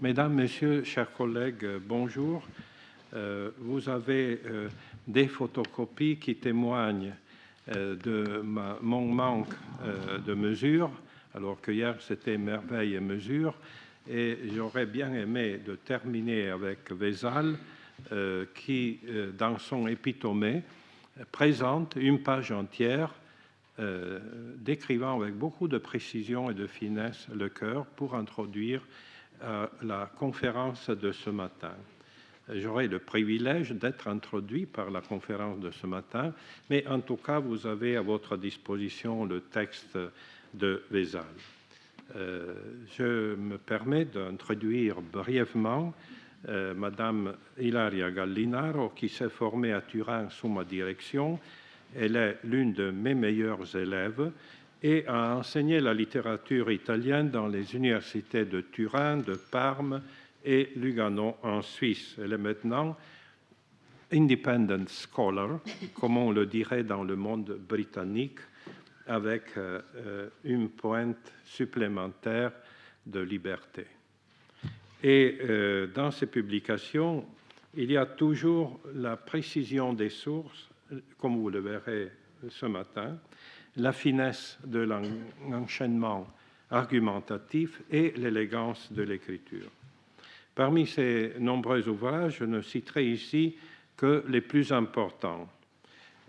Mesdames, Messieurs, chers collègues, bonjour. Vous avez des photocopies qui témoignent de mon manque de mesure, alors que hier c'était merveille et mesure. Et j'aurais bien aimé de terminer avec Vézal, qui, dans son épitomée, présente une page entière décrivant avec beaucoup de précision et de finesse le chœur pour introduire la conférence de ce matin. J'aurai le privilège d'être introduit par la conférence de ce matin, mais en tout cas, vous avez à votre disposition le texte de Vézal. Je me permets d'introduire brièvement Madame Ilaria Gallinaro, qui s'est formée à Turin sous ma direction. Elle est l'une de mes meilleures élèves et a enseigné la littérature italienne dans les universités de Turin, de Parme et Lugano en Suisse. Elle est maintenant independent scholar, comme on le dirait dans le monde britannique, avec une pointe supplémentaire de liberté. Et dans ces publications, il y a toujours la précision des sources, comme vous le verrez ce matin, la finesse de l'enchaînement argumentatif et l'élégance de l'écriture. Parmi ces nombreux ouvrages, je ne citerai ici que les plus importants.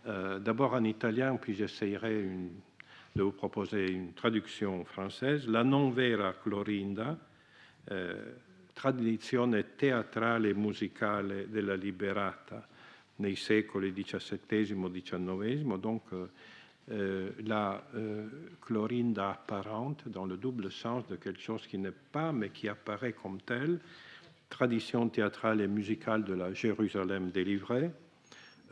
D'abord en italien, puis j'essayerai de vous proposer une traduction française. La non vera Clorinda, tradizione teatrale e musicale della Liberata nei secoli XVII-XIX, donc la Clorinda apparente dans le double sens de quelque chose qui n'est pas, mais qui apparaît comme tel, tradition théâtrale et musicale de la Jérusalem délivrée.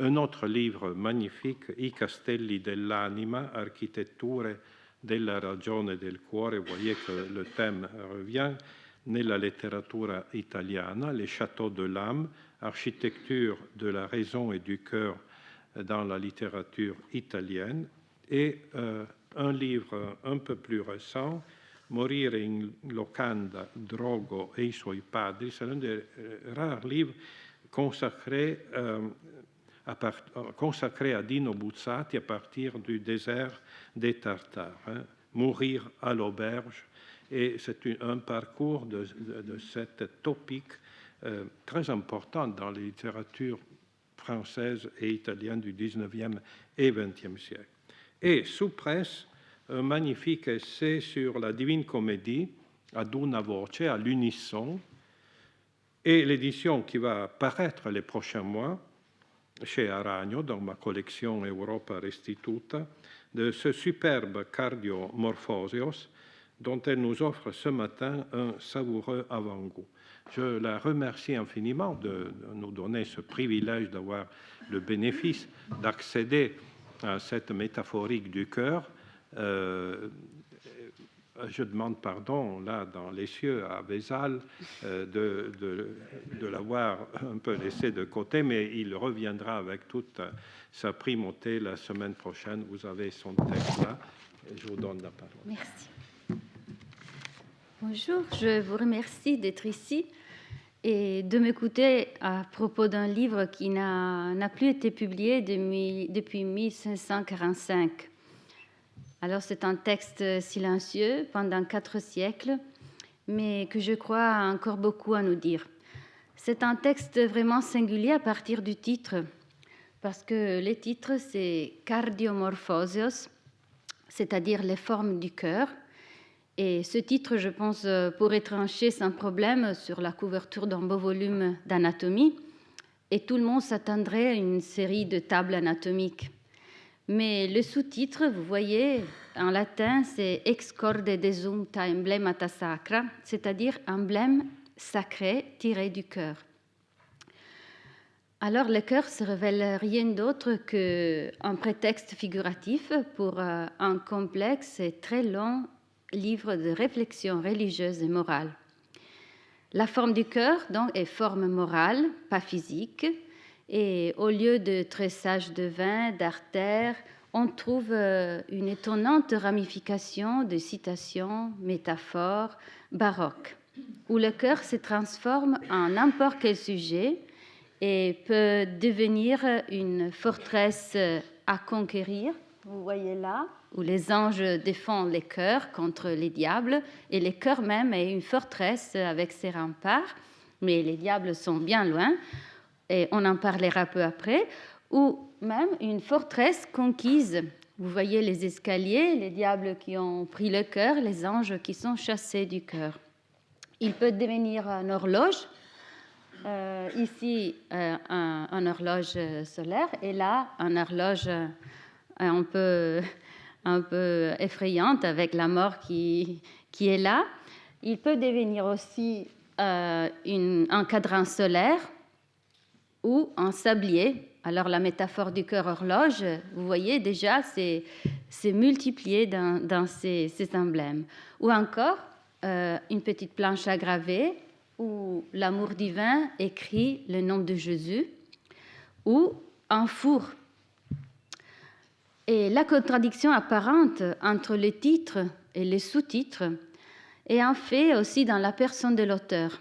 Un autre livre magnifique, I Castelli dell'Anima, Architetture della Ragione e del Cuore. Vous voyez que le thème revient nella letteratura italiana, les châteaux de l'âme, architecture de la raison et du cœur dans la littérature italienne, et un livre un peu plus récent, Morire in locanda, Drogo e i suoi padri. C'est l'un des rares livres consacrés à Dino Buzzati à partir du désert des Tartares. Mourir à l'auberge. Et c'est un parcours de cette topique très importante dans la littérature française et italienne du 19e et 20e siècle. Et sous presse, un magnifique essai sur la Divine Comédie, ad una voce, à l'unisson, et l'édition qui va paraître les prochains mois chez Aragno, dans ma collection Europa Restituta, de ce superbe Cardio Morphosios, dont elle nous offre ce matin un savoureux avant-goût. Je la remercie infiniment de nous donner ce privilège d'avoir le bénéfice d'accéder à cette métaphorique du cœur. Je demande pardon, là, dans les cieux, à Vézal, de l'avoir un peu laissé de côté, mais il reviendra avec toute sa primauté la semaine prochaine. Vous avez son texte là, et je vous donne la parole. Merci. Bonjour, je vous remercie d'être ici et de m'écouter à propos d'un livre qui n'a plus été publié depuis 1545. Alors c'est un texte silencieux pendant 4 siècles, mais que je crois a encore beaucoup à nous dire. C'est un texte vraiment singulier à partir du titre, parce que le titre c'est Cardiomorphosios, c'est-à-dire les formes du cœur. Et ce titre, je pense, pourrait trancher sans problème sur la couverture d'un beau volume d'anatomie, et tout le monde s'attendrait à une série de tables anatomiques. Mais le sous-titre, vous voyez, en latin, c'est Ex corde desumpta emblemata sacra, c'est-à-dire emblème sacré tiré du cœur. Alors, le cœur se révèle rien d'autre qu'un prétexte figuratif pour un complexe et très long livre de réflexion religieuse et morale. La forme du cœur, donc, est forme morale, pas physique, et au lieu de tressage de veins, d'artères, on trouve une étonnante ramification de citations, métaphores baroques. où le cœur se transforme en n'importe quel sujet et peut devenir une forteresse à conquérir. Vous voyez là, où les anges défendent les cœurs contre les diables, et le cœur même est une forteresse avec ses remparts, mais les diables sont bien loin, et on en parlera peu après, ou même une forteresse conquise. Vous voyez les escaliers, les diables qui ont pris le cœur, les anges qui sont chassés du cœur. Il peut devenir une horloge, ici un horloge solaire, et là un horloge un peu effrayante avec la mort qui est là. Il peut devenir aussi un cadran solaire ou un sablier. Alors la métaphore du cœur horloge, vous voyez déjà, c'est multiplié dans ces emblèmes. Ou encore une petite planche à graver où l'amour divin écrit le nom de Jésus, ou un four. Et la contradiction apparente entre les titres et les sous-titres est un fait aussi dans la personne de l'auteur.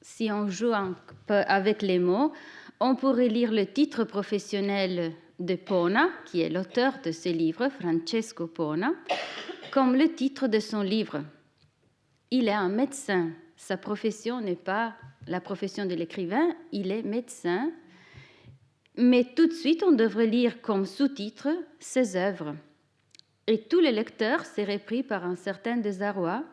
Si on joue un peu avec les mots, on pourrait lire le titre professionnel de Pona, qui est l'auteur de ce livre, Francesco Pona, comme le titre de son livre. Il est un médecin. Sa profession n'est pas la profession de l'écrivain, il est médecin. Mais tout de suite, on devrait lire comme sous-titre ses œuvres. Et tous les lecteurs seraient pris par un certain désarroi,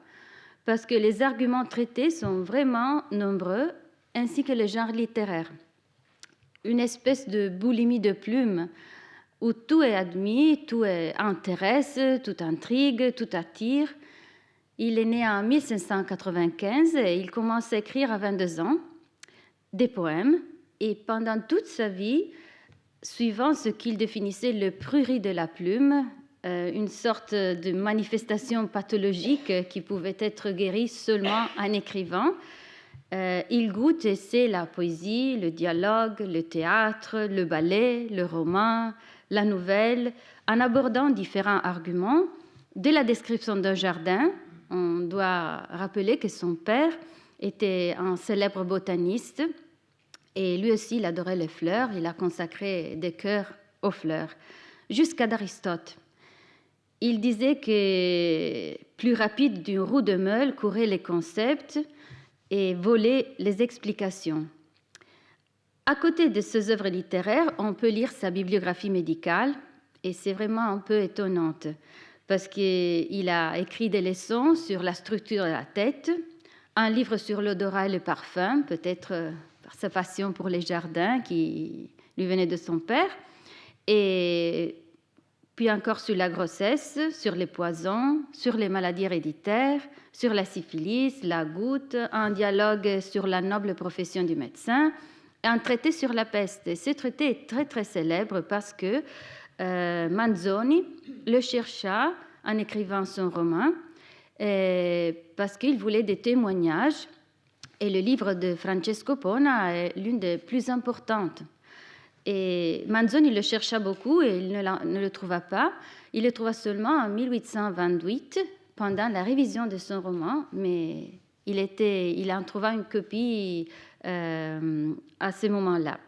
parce que les arguments traités sont vraiment nombreux, ainsi que le genre littéraire. Une espèce de boulimie de plumes, où tout est admis, tout intéresse, tout intrigue, tout attire. Il est né en 1595 et il commence à écrire à 22 ans des poèmes. Et pendant toute sa vie, suivant ce qu'il définissait le prurit de la plume, une sorte de manifestation pathologique qui pouvait être guérie seulement en écrivant, il goûte et sait la poésie, le dialogue, le théâtre, le ballet, le roman, la nouvelle, en abordant différents arguments. Dès la description d'un jardin, on doit rappeler que son père était un célèbre botaniste et lui aussi il adorait les fleurs, il a consacré des chœurs aux fleurs, jusqu'à Aristote. Il disait que plus rapide d'une roue de meule couraient les concepts et volaient les explications. À côté de ses œuvres littéraires, on peut lire sa bibliographie médicale, et c'est vraiment un peu étonnante, parce qu'il a écrit des leçons sur la structure de la tête, un livre sur l'odorat et le parfum, peut-être par sa passion pour les jardins qui lui venait de son père, et puis encore sur la grossesse, sur les poisons, sur les maladies héréditaires, sur la syphilis, la goutte, un dialogue sur la noble profession du médecin, et un traité sur la peste. Et ce traité est très très célèbre parce que Manzoni le chercha en écrivant son roman, parce qu'il voulait des témoignages, et le livre de Francesco Pona est l'une des plus importantes. Et Manzoni le chercha beaucoup et il ne le trouva pas. Il le trouva seulement en 1828, pendant la révision de son roman, mais il en trouva une copie à ce moment-là.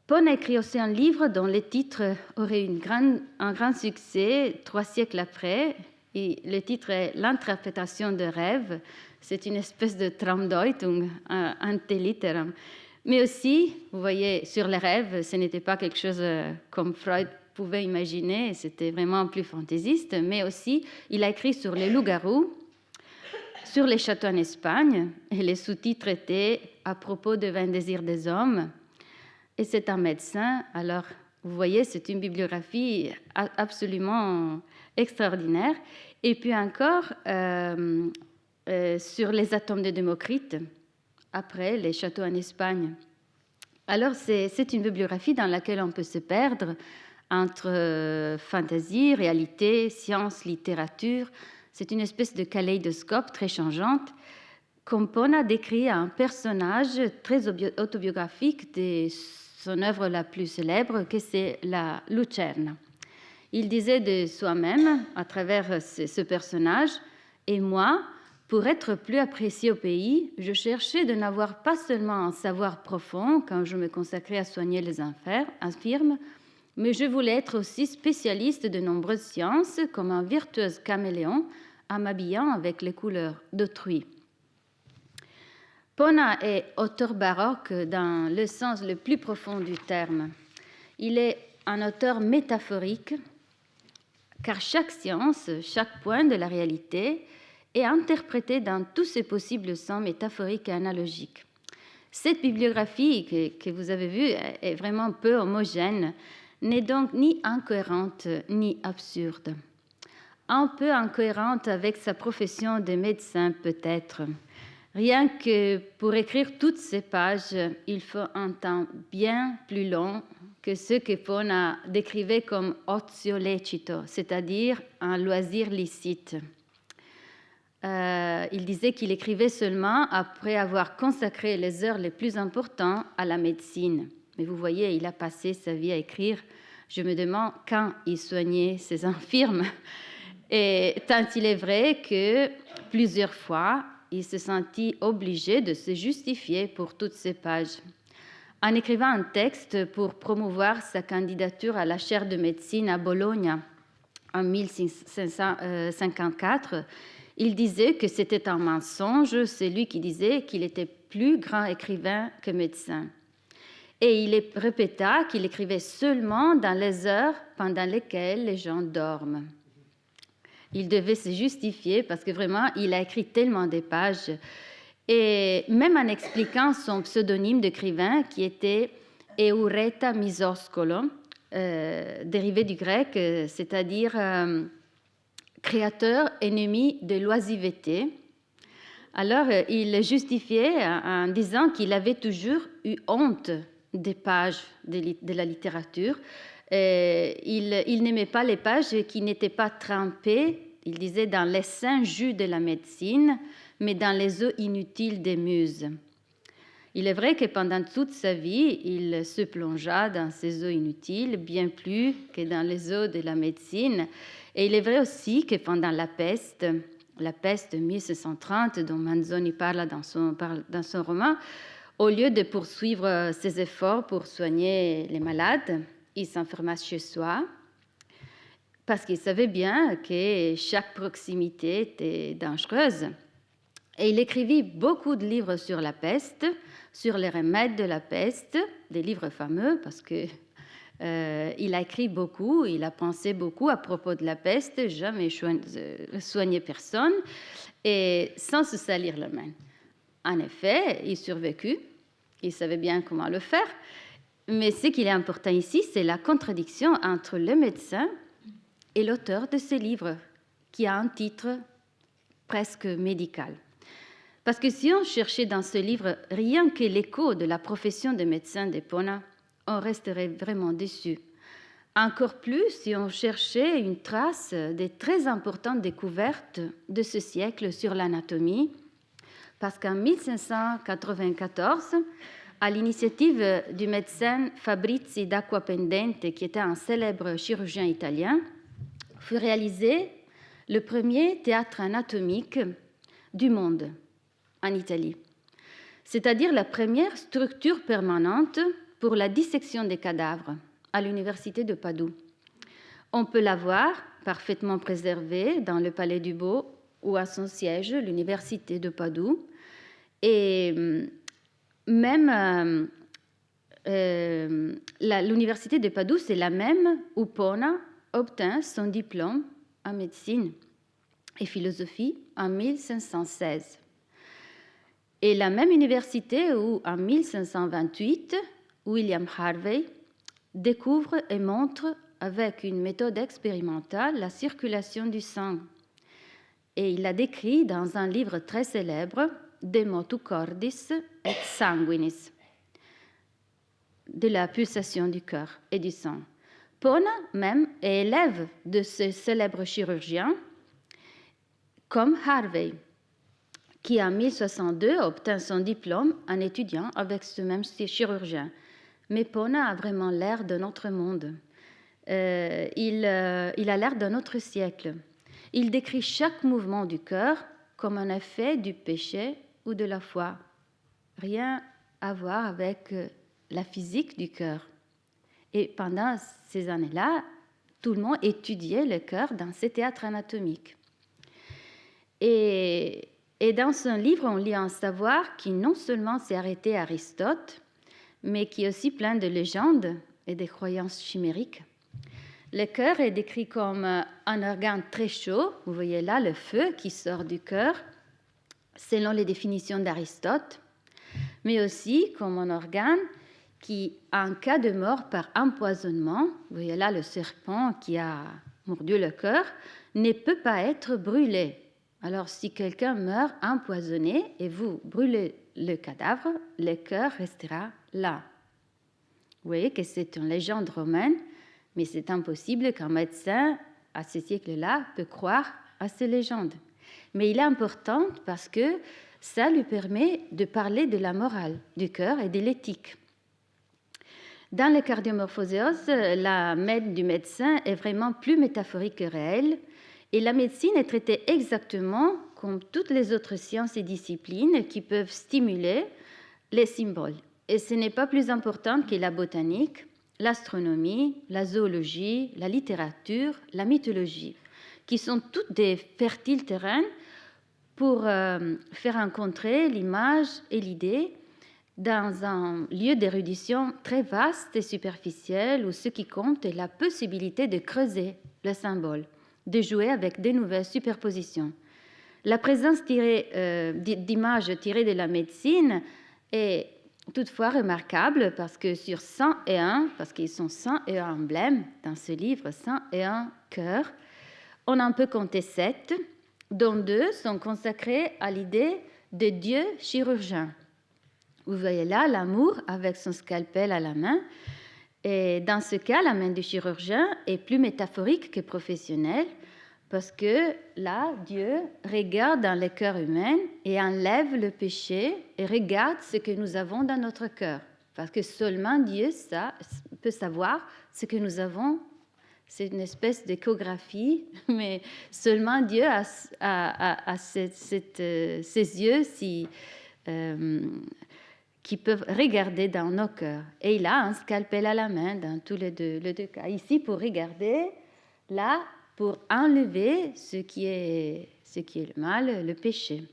Pona écrit aussi un livre dont le titre aurait un grand succès 3 siècles après. Et le titre est L'interprétation de rêve. C'est une espèce de Traumdeutung, antelitteram. Mais aussi, vous voyez, sur les rêves, ce n'était pas quelque chose comme Freud pouvait imaginer, c'était vraiment plus fantaisiste, mais aussi, il a écrit sur les loups-garous, sur les châteaux en Espagne, et les sous-titres étaient à propos de 20 désirs des hommes. Et c'est un médecin, alors vous voyez, c'est une bibliographie absolument extraordinaire. Et puis encore, sur les atomes de Démocrite, après les châteaux en Espagne. Alors, c'est une bibliographie dans laquelle on peut se perdre entre fantaisie, réalité, science, littérature. C'est une espèce de kaléidoscope très changeante. Comme Pona décrit un personnage très autobiographique de son œuvre la plus célèbre, que c'est la Lucerne. Il disait de soi-même, à travers ce personnage, « Et moi, Pour être plus appréciée au pays, je cherchais de n'avoir pas seulement un savoir profond quand je me consacrais à soigner les infirmes, mais je voulais être aussi spécialiste de nombreuses sciences, comme un virtuose caméléon, en m'habillant avec les couleurs d'autrui. Pona est auteur baroque dans le sens le plus profond du terme. Il est un auteur métaphorique, car chaque science, chaque point de la réalité est interprété dans tous ses possibles sens métaphoriques et analogiques. Cette bibliographie que vous avez vue est vraiment peu homogène, n'est donc ni incohérente ni absurde. Un peu incohérente avec sa profession de médecin peut-être. Rien que pour écrire toutes ces pages, il faut un temps bien plus long que ce que Pona décrivait comme ozio lecito, c'est-à-dire un loisir licite. Il disait qu'il écrivait seulement après avoir consacré les heures les plus importantes à la médecine. Mais vous voyez, il a passé sa vie à écrire. Je me demande quand il soignait ses infirmes. Et tant il est vrai que plusieurs fois, il se sentit obligé de se justifier pour toutes ces pages. En écrivant un texte pour promouvoir sa candidature à la chaire de médecine à Bologne en 1554, il disait que c'était un mensonge, c'est lui qui disait qu'il était plus grand écrivain que médecin. Et il répéta qu'il écrivait seulement dans les heures pendant lesquelles les gens dorment. Il devait se justifier parce que vraiment, il a écrit tellement de pages. Et même en expliquant son pseudonyme d'écrivain qui était Eureta Misoscolo, dérivé du grec, c'est-à-dire créateur ennemi de l'oisiveté. Alors, il justifiait en disant qu'il avait toujours eu honte des pages de la littérature. Il n'aimait pas les pages qui n'étaient pas trempées, il disait, dans les saints jus de la médecine, mais dans les eaux inutiles des muses. Il est vrai que pendant toute sa vie, il se plongea dans ces eaux inutiles, bien plus que dans les eaux de la médecine. Et il est vrai aussi que pendant la peste de 1630, dont Manzoni parle dans son roman, au lieu de poursuivre ses efforts pour soigner les malades, il s'enferma chez soi parce qu'il savait bien que chaque proximité était dangereuse. Et il écrivit beaucoup de livres sur la peste, sur les remèdes de la peste, des livres fameux parce que il a écrit beaucoup, il a pensé beaucoup à propos de la peste, jamais soigné personne et sans se salir la main. En effet, il survécut, il savait bien comment le faire, mais ce qui est important ici, c'est la contradiction entre le médecin et l'auteur de ces livres, qui a un titre presque médical. Parce que si on cherchait dans ce livre rien que l'écho de la profession de médecin de Pona, on resterait vraiment déçu. Encore plus si on cherchait une trace des très importantes découvertes de ce siècle sur l'anatomie, parce qu'en 1594, à l'initiative du médecin Fabrizi d'Acquapendente, qui était un célèbre chirurgien italien, fut réalisé le premier théâtre anatomique du monde en Italie, c'est-à-dire la première structure permanente pour la dissection des cadavres à l'université de Padoue. On peut la voir parfaitement préservée dans le Palais du Beau ou à son siège, l'université de Padoue. Et même l'université de Padoue, c'est la même où Pona obtint son diplôme en médecine et philosophie en 1516. Et la même université où, en 1528, William Harvey découvre et montre avec une méthode expérimentale la circulation du sang. Et il l'a décrit dans un livre très célèbre, De motu cordis et sanguinis, de la pulsation du cœur et du sang. Pona même est élève de ce célèbre chirurgien, comme Harvey, qui en 1062 obtint son diplôme en étudiant avec ce même chirurgien. Mais Pona a vraiment l'air d'un autre monde. Il a l'air d'un autre siècle. Il décrit chaque mouvement du cœur comme un effet du péché ou de la foi. Rien à voir avec la physique du cœur. Et pendant ces années-là, tout le monde étudiait le cœur dans ces théâtres anatomiques. Et dans son livre, on lit un savoir qui non seulement s'est arrêté à Aristote, mais qui est aussi plein de légendes et de croyances chimériques. Le cœur est décrit comme un organe très chaud. Vous voyez là le feu qui sort du cœur, selon les définitions d'Aristote, mais aussi comme un organe qui, en cas de mort par empoisonnement, vous voyez là le serpent qui a mordu le cœur, ne peut pas être brûlé. Alors, si quelqu'un meurt empoisonné et vous brûlez le cadavre, le cœur restera là. Vous voyez que c'est une légende romaine, mais c'est impossible qu'un médecin, à ce siècle-là, peut croire à ces légendes. Mais il est important parce que ça lui permet de parler de la morale du cœur et de l'éthique. Dans le cardiomorphoseos, la mène du médecin est vraiment plus métaphorique que réelle, et la médecine est traitée exactement comme toutes les autres sciences et disciplines qui peuvent stimuler les symboles. Et ce n'est pas plus important que la botanique, l'astronomie, la zoologie, la littérature, la mythologie, qui sont toutes des fertiles terrains pour faire rencontrer l'image et l'idée dans un lieu d'érudition très vaste et superficiel où ce qui compte est la possibilité de creuser le symbole, de jouer avec de nouvelles superpositions. La présence d'images tirées de la médecine est toutefois remarquable parce que sur 101, parce qu'ils sont 101 emblèmes dans ce livre, 101 cœurs, on en peut compter 7, dont 2 sont consacrés à l'idée de Dieu chirurgien. Vous voyez là l'amour avec son scalpel à la main. Et dans ce cas, la main du chirurgien est plus métaphorique que professionnelle parce que là, Dieu regarde dans le cœur humain et enlève le péché et regarde ce que nous avons dans notre cœur. Parce que seulement Dieu peut savoir ce que nous avons. C'est une espèce d'échographie, mais seulement Dieu a ces yeux qui peuvent regarder dans nos cœurs. Et il a un scalpel à la main dans tous les deux cas. Ici, pour regarder, là, pour enlever ce qui est le mal, le péché.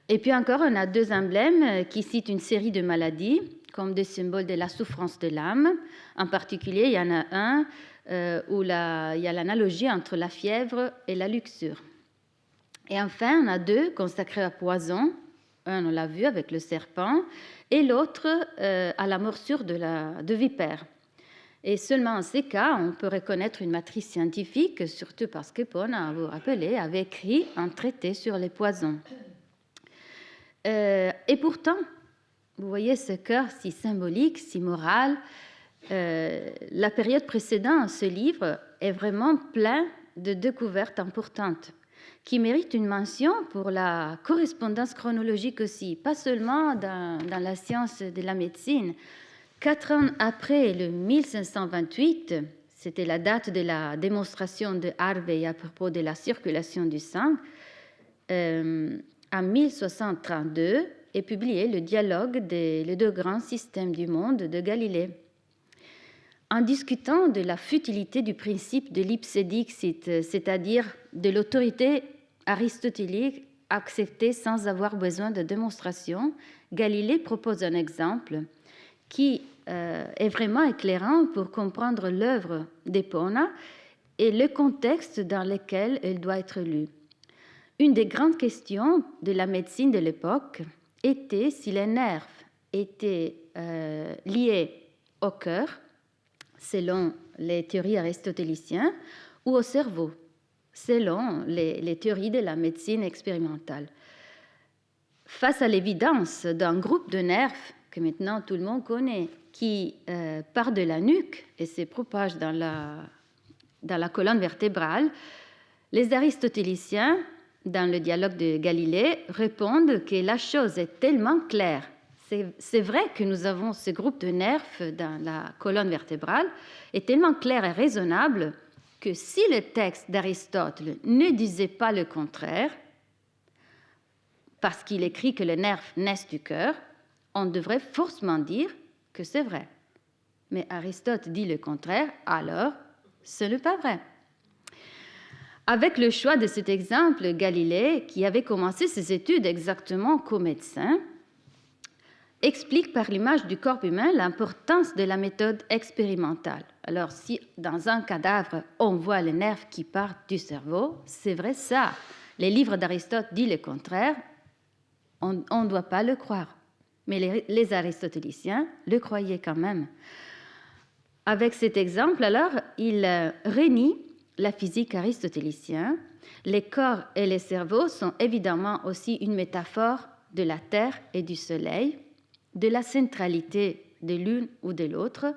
Et puis encore, on a 2 emblèmes qui citent une série de maladies comme des symboles de la souffrance de l'âme. En particulier, il y en a un où il y a l'analogie entre la fièvre et la luxure. Et enfin, on a 2 consacrés à poison. Un, on l'a vu avec le serpent, et l'autre à la morsure de vipère. Et seulement en ces cas, on peut reconnaître une matrice scientifique, surtout parce que Pona, vous vous rappelez, avait écrit un traité sur les poisons. Et pourtant, vous voyez ce cœur si symbolique, si moral. La période précédente, ce livre est vraiment plein de découvertes importantes qui méritent une mention pour la correspondance chronologique aussi, pas seulement dans la science de la médecine. 4 ans après le 1528, c'était la date de la démonstration de Harvey à propos de la circulation du sang, en 1632 est publié le dialogue des 2 grands systèmes du monde de Galilée. En discutant de la futilité du principe de l'ipse dixit, c'est-à-dire de l'autorité aristotélique acceptée sans avoir besoin de démonstration, Galilée propose un exemple qui est vraiment éclairant pour comprendre l'œuvre d'Epona et le contexte dans lequel elle doit être lue. Une des grandes questions de la médecine de l'époque était si les nerfs étaient liés au cœur, selon les théories aristotéliciennes, ou au cerveau, selon les théories de la médecine expérimentale. Face à l'évidence d'un groupe de nerfs que maintenant tout le monde connaît, qui part de la nuque et se propage dans la colonne vertébrale, les aristotéliciens, dans le dialogue de Galilée, répondent que la chose est tellement claire. C'est vrai que nous avons ce groupe de nerfs dans la colonne vertébrale, est tellement clair et raisonnable que si le texte d'Aristote ne disait pas le contraire, parce qu'il écrit que les nerfs naissent du cœur, on devrait forcément dire que c'est vrai. Mais Aristote dit le contraire, alors ce n'est pas vrai. Avec le choix de cet exemple, Galilée, qui avait commencé ses études exactement comme médecin, explique par l'image du corps humain l'importance de la méthode expérimentale. Alors, si dans un cadavre, on voit les nerfs qui partent du cerveau, c'est vrai ça. Les livres d'Aristote disent le contraire, on ne doit pas le croire. Mais les aristotéliciens le croyaient quand même. Avec cet exemple, alors, il renie la physique aristotélicienne. Les corps et les cerveaux sont évidemment aussi une métaphore de la Terre et du Soleil, de la centralité de l'une ou de l'autre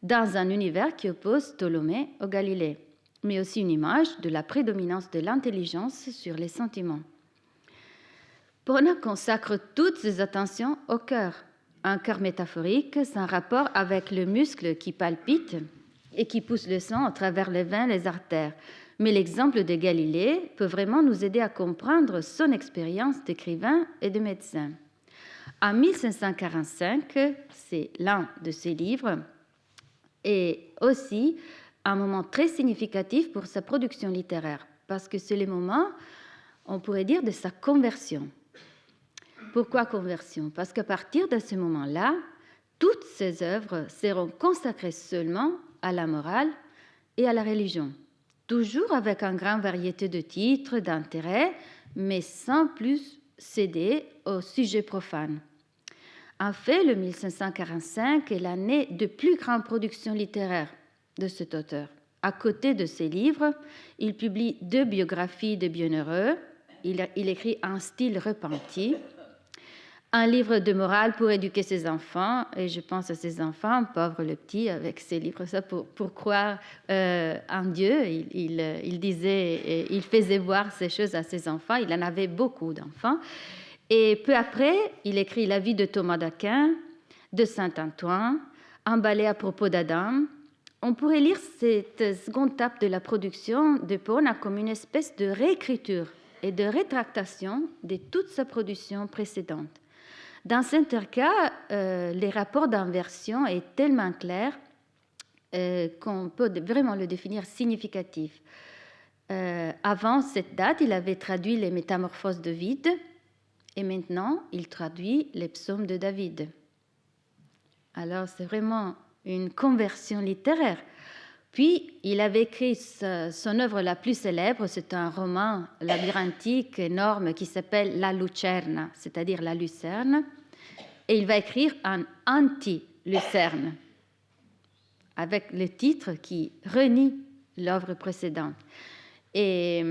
dans un univers qui oppose Ptolémée au Galilée, mais aussi une image de la prédominance de l'intelligence sur les sentiments. Pona consacre toutes ses attentions au cœur. Un cœur métaphorique, c'est un rapport avec le muscle qui palpite et qui pousse le sang à travers les veines et les artères. Mais l'exemple de Galilée peut vraiment nous aider à comprendre son expérience d'écrivain et de médecin. En 1545, c'est l'un de ses livres, et aussi un moment très significatif pour sa production littéraire, parce que c'est le moment, on pourrait dire, de sa conversion. Pourquoi conversion? Parce qu'à partir de ce moment-là, toutes ses œuvres seront consacrées seulement à la morale et à la religion, toujours avec une grande variété de titres, d'intérêts, mais sans plus céder au sujet profane. En fait, le 1545 est l'année de plus grande production littéraire de cet auteur. À côté de ses livres, il publie 2 biographies de bienheureux. Il écrit un style repenti, un livre de morale pour éduquer ses enfants, et je pense à ses enfants, pauvre le petit, avec ses livres, ça pour croire en Dieu. Il disait, il faisait voir ces choses à ses enfants. Il en avait beaucoup d'enfants. Et peu après, il écrit la vie de Thomas d'Aquin, de Saint-Antoine, un ballet à propos d'Adam. On pourrait lire cette seconde étape de la production de Pona comme une espèce de réécriture et de rétractation de toute sa production précédente. Dans certains cas, les rapports d'inversion est tellement clair qu'on peut vraiment le définir significatif. Avant cette date, il avait traduit les Métamorphoses d'Ovide et maintenant, il traduit les Psaumes de David. Alors, c'est vraiment une conversion littéraire. Puis, il avait écrit son œuvre la plus célèbre, c'est un roman labyrinthique énorme qui s'appelle La Lucerna, c'est-à-dire la Lucerne, et il va écrire un anti-Lucerne, avec le titre qui renie l'œuvre précédente. Et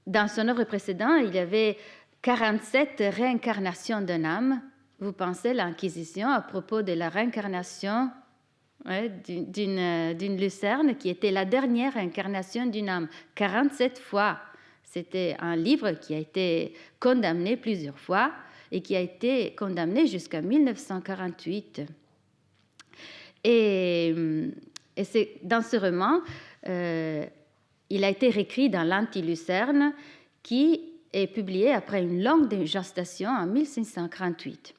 dans son œuvre précédente, il y avait 47 réincarnations d'une âme. Vous pensez à l'Inquisition à propos de la réincarnation d'une lucerne qui était la dernière incarnation d'une âme. 47 fois. C'était un livre qui a été condamné plusieurs fois et qui a été condamné jusqu'à 1948. Et c'est dans ce roman, il a été réécrit dans l'Anti-Lucerne qui est publié après une longue gestation en 1548.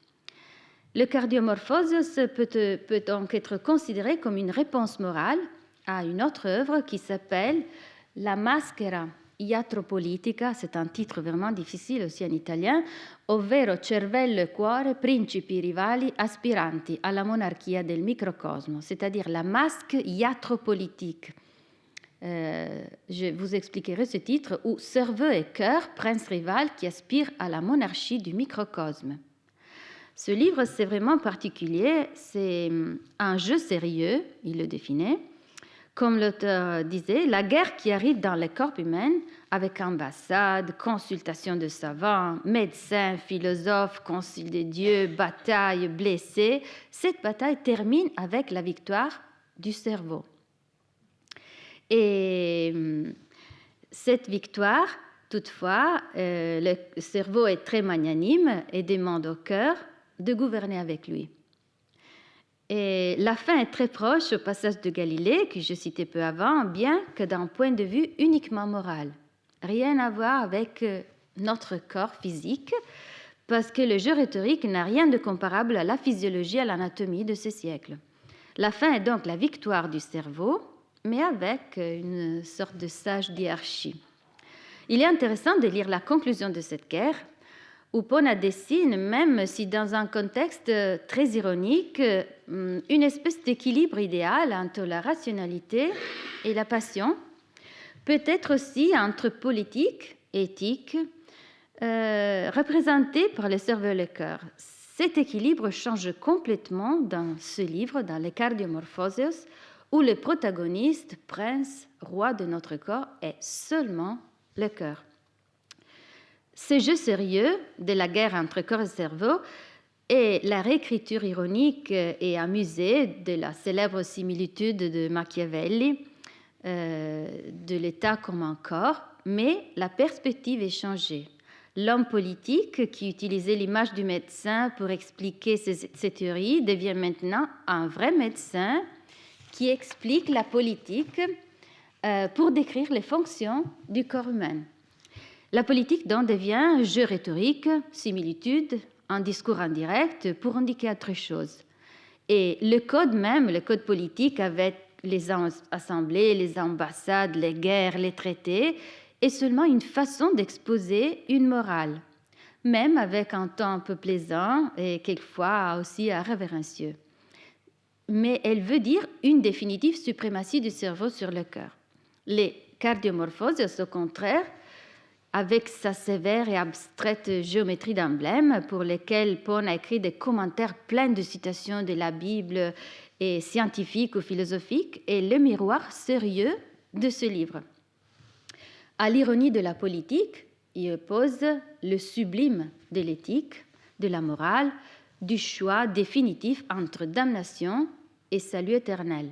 Le Cardiomorphoses peut donc être considéré comme une réponse morale à une autre œuvre qui s'appelle La Maschera Iatropolitica, c'est un titre vraiment difficile aussi en italien, ovvero cervello e cuore, principi rivali aspiranti alla monarchia del microcosmo, c'est-à-dire la masque iatropolitique. Je vous expliquerai ce titre où cerveau et cœur, prince rival qui aspire à la monarchie du microcosme. Ce livre, c'est vraiment particulier, c'est un jeu sérieux, il le définit. Comme l'auteur disait, la guerre qui arrive dans le corps humain avec ambassade, consultation de savants, médecins, philosophes, concile des dieux, bataille, blessés, cette bataille termine avec la victoire du cerveau. Et cette victoire, toutefois, le cerveau est très magnanime et demande au cœur de gouverner avec lui. Et la fin est très proche au passage de Galilée, que je citais peu avant, bien que d'un point de vue uniquement moral. Rien à voir avec notre corps physique, parce que le jeu rhétorique n'a rien de comparable à la physiologie et à l'anatomie de ce siècle. La fin est donc la victoire du cerveau, mais avec une sorte de sage hiérarchie. Il est intéressant de lire la conclusion de cette guerre, où Pona dessine, même si dans un contexte très ironique, une espèce d'équilibre idéal entre la rationalité et la passion, peut-être aussi entre politique et éthique, représenté par le cerveau et le cœur. Cet équilibre change complètement dans ce livre, dans les Cardiomorphoses, où le protagoniste, prince, roi de notre corps, est seulement le cœur. Ce jeu sérieux de la guerre entre corps et cerveau et la réécriture ironique et amusée de la célèbre similitude de Machiavelli, de l'État comme un corps, mais la perspective est changée. L'homme politique qui utilisait l'image du médecin pour expliquer ses théories devient maintenant un vrai médecin qui explique la politique pour décrire les fonctions du corps humain. La politique donc devient jeu rhétorique, similitude, un discours indirect pour indiquer autre chose. Et le code même, le code politique avec les assemblées, les ambassades, les guerres, les traités, est seulement une façon d'exposer une morale, même avec un ton un peu plaisant et quelquefois aussi révérencieux. Mais elle veut dire une définitive suprématie du cerveau sur le cœur. Les cardiomorphoses, au contraire, avec sa sévère et abstraite géométrie d'emblèmes, pour lesquels Pona a écrit des commentaires pleins de citations de la Bible et scientifiques ou philosophiques, est le miroir sérieux de ce livre. À l'ironie de la politique, il oppose le sublime de l'éthique, de la morale, du choix définitif entre damnation et salut éternel,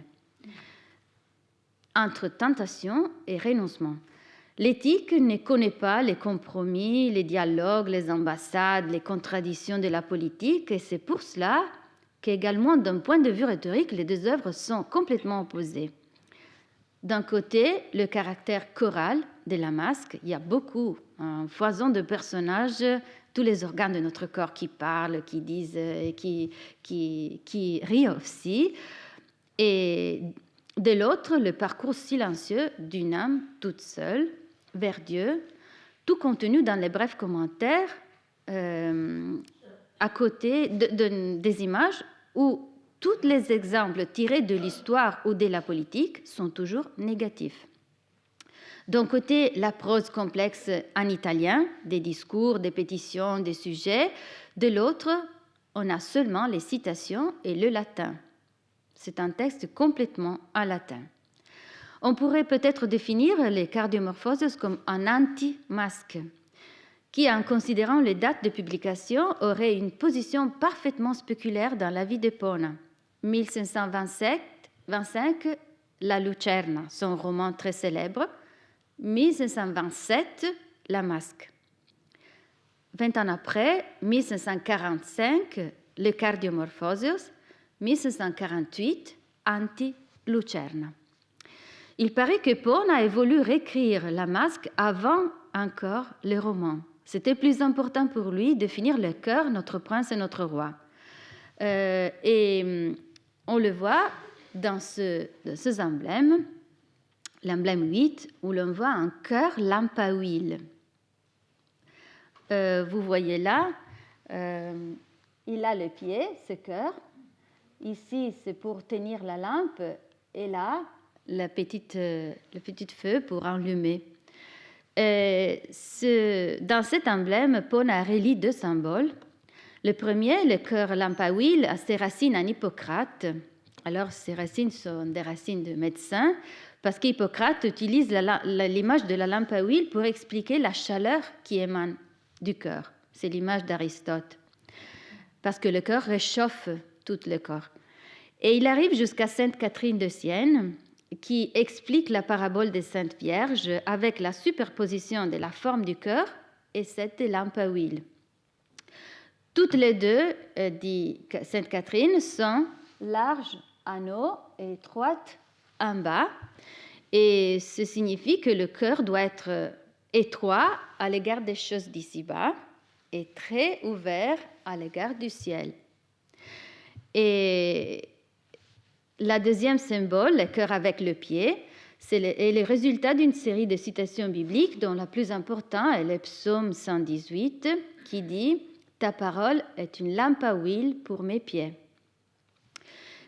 entre tentation et renoncement. L'éthique ne connaît pas les compromis, les dialogues, les ambassades, les contradictions de la politique, et c'est pour cela qu'également, d'un point de vue rhétorique, les deux œuvres sont complètement opposées. D'un côté, le caractère choral de la masque, il y a beaucoup, un foison de personnages, tous les organes de notre corps qui parlent, qui disent, qui rient aussi, et de l'autre, le parcours silencieux d'une âme toute seule vers Dieu, tout contenu dans les brefs commentaires à côté des images où tous les exemples tirés de l'histoire ou de la politique sont toujours négatifs. D'un côté, la prose complexe en italien, des discours, des pétitions, des sujets. De l'autre, on a seulement les citations et le latin. C'est un texte complètement en latin. On pourrait peut-être définir les cardiomorphoses comme un anti-masque, qui, en considérant les dates de publication, aurait une position parfaitement spéculaire dans la vie de Pona. 1525, La Lucerna, son roman très célèbre. 1527, La Masque. 20 ans après, 1545, Le Cardiomorphoses. 1548, Anti-Lucerna. Il paraît que Pona a voulu réécrire La Masque avant encore le roman. C'était plus important pour lui de finir le cœur, notre prince et notre roi. Et on le voit dans ces emblèmes, l'emblème 8, où l'on voit un cœur lampe à huile. Vous voyez là, il a le pied, ce cœur. Ici, c'est pour tenir la lampe, et là, le petit feu pour allumer. Dans cet emblème, Pona relie deux symboles. Le premier, le cœur lampe à huile, a ses racines en Hippocrate. Alors, ces racines sont des racines de médecin, parce qu'Hippocrate utilise l'image de la lampe à huile pour expliquer la chaleur qui émane du cœur. C'est l'image d'Aristote. Parce que le cœur réchauffe tout le corps. Et il arrive jusqu'à Sainte Catherine de Sienne, qui explique la parabole des Saintes Vierges avec la superposition de la forme du cœur et cette lampe à huile. Toutes les deux, dit Sainte Catherine, sont larges en haut et étroites en bas. Et ce signifie que le cœur doit être étroit à l'égard des choses d'ici-bas et très ouvert à l'égard du ciel. Et la deuxième symbole, le cœur avec le pied, est le résultat d'une série de citations bibliques dont la plus importante est le psaume 118 qui dit « Ta parole est une lampe à huile pour mes pieds ».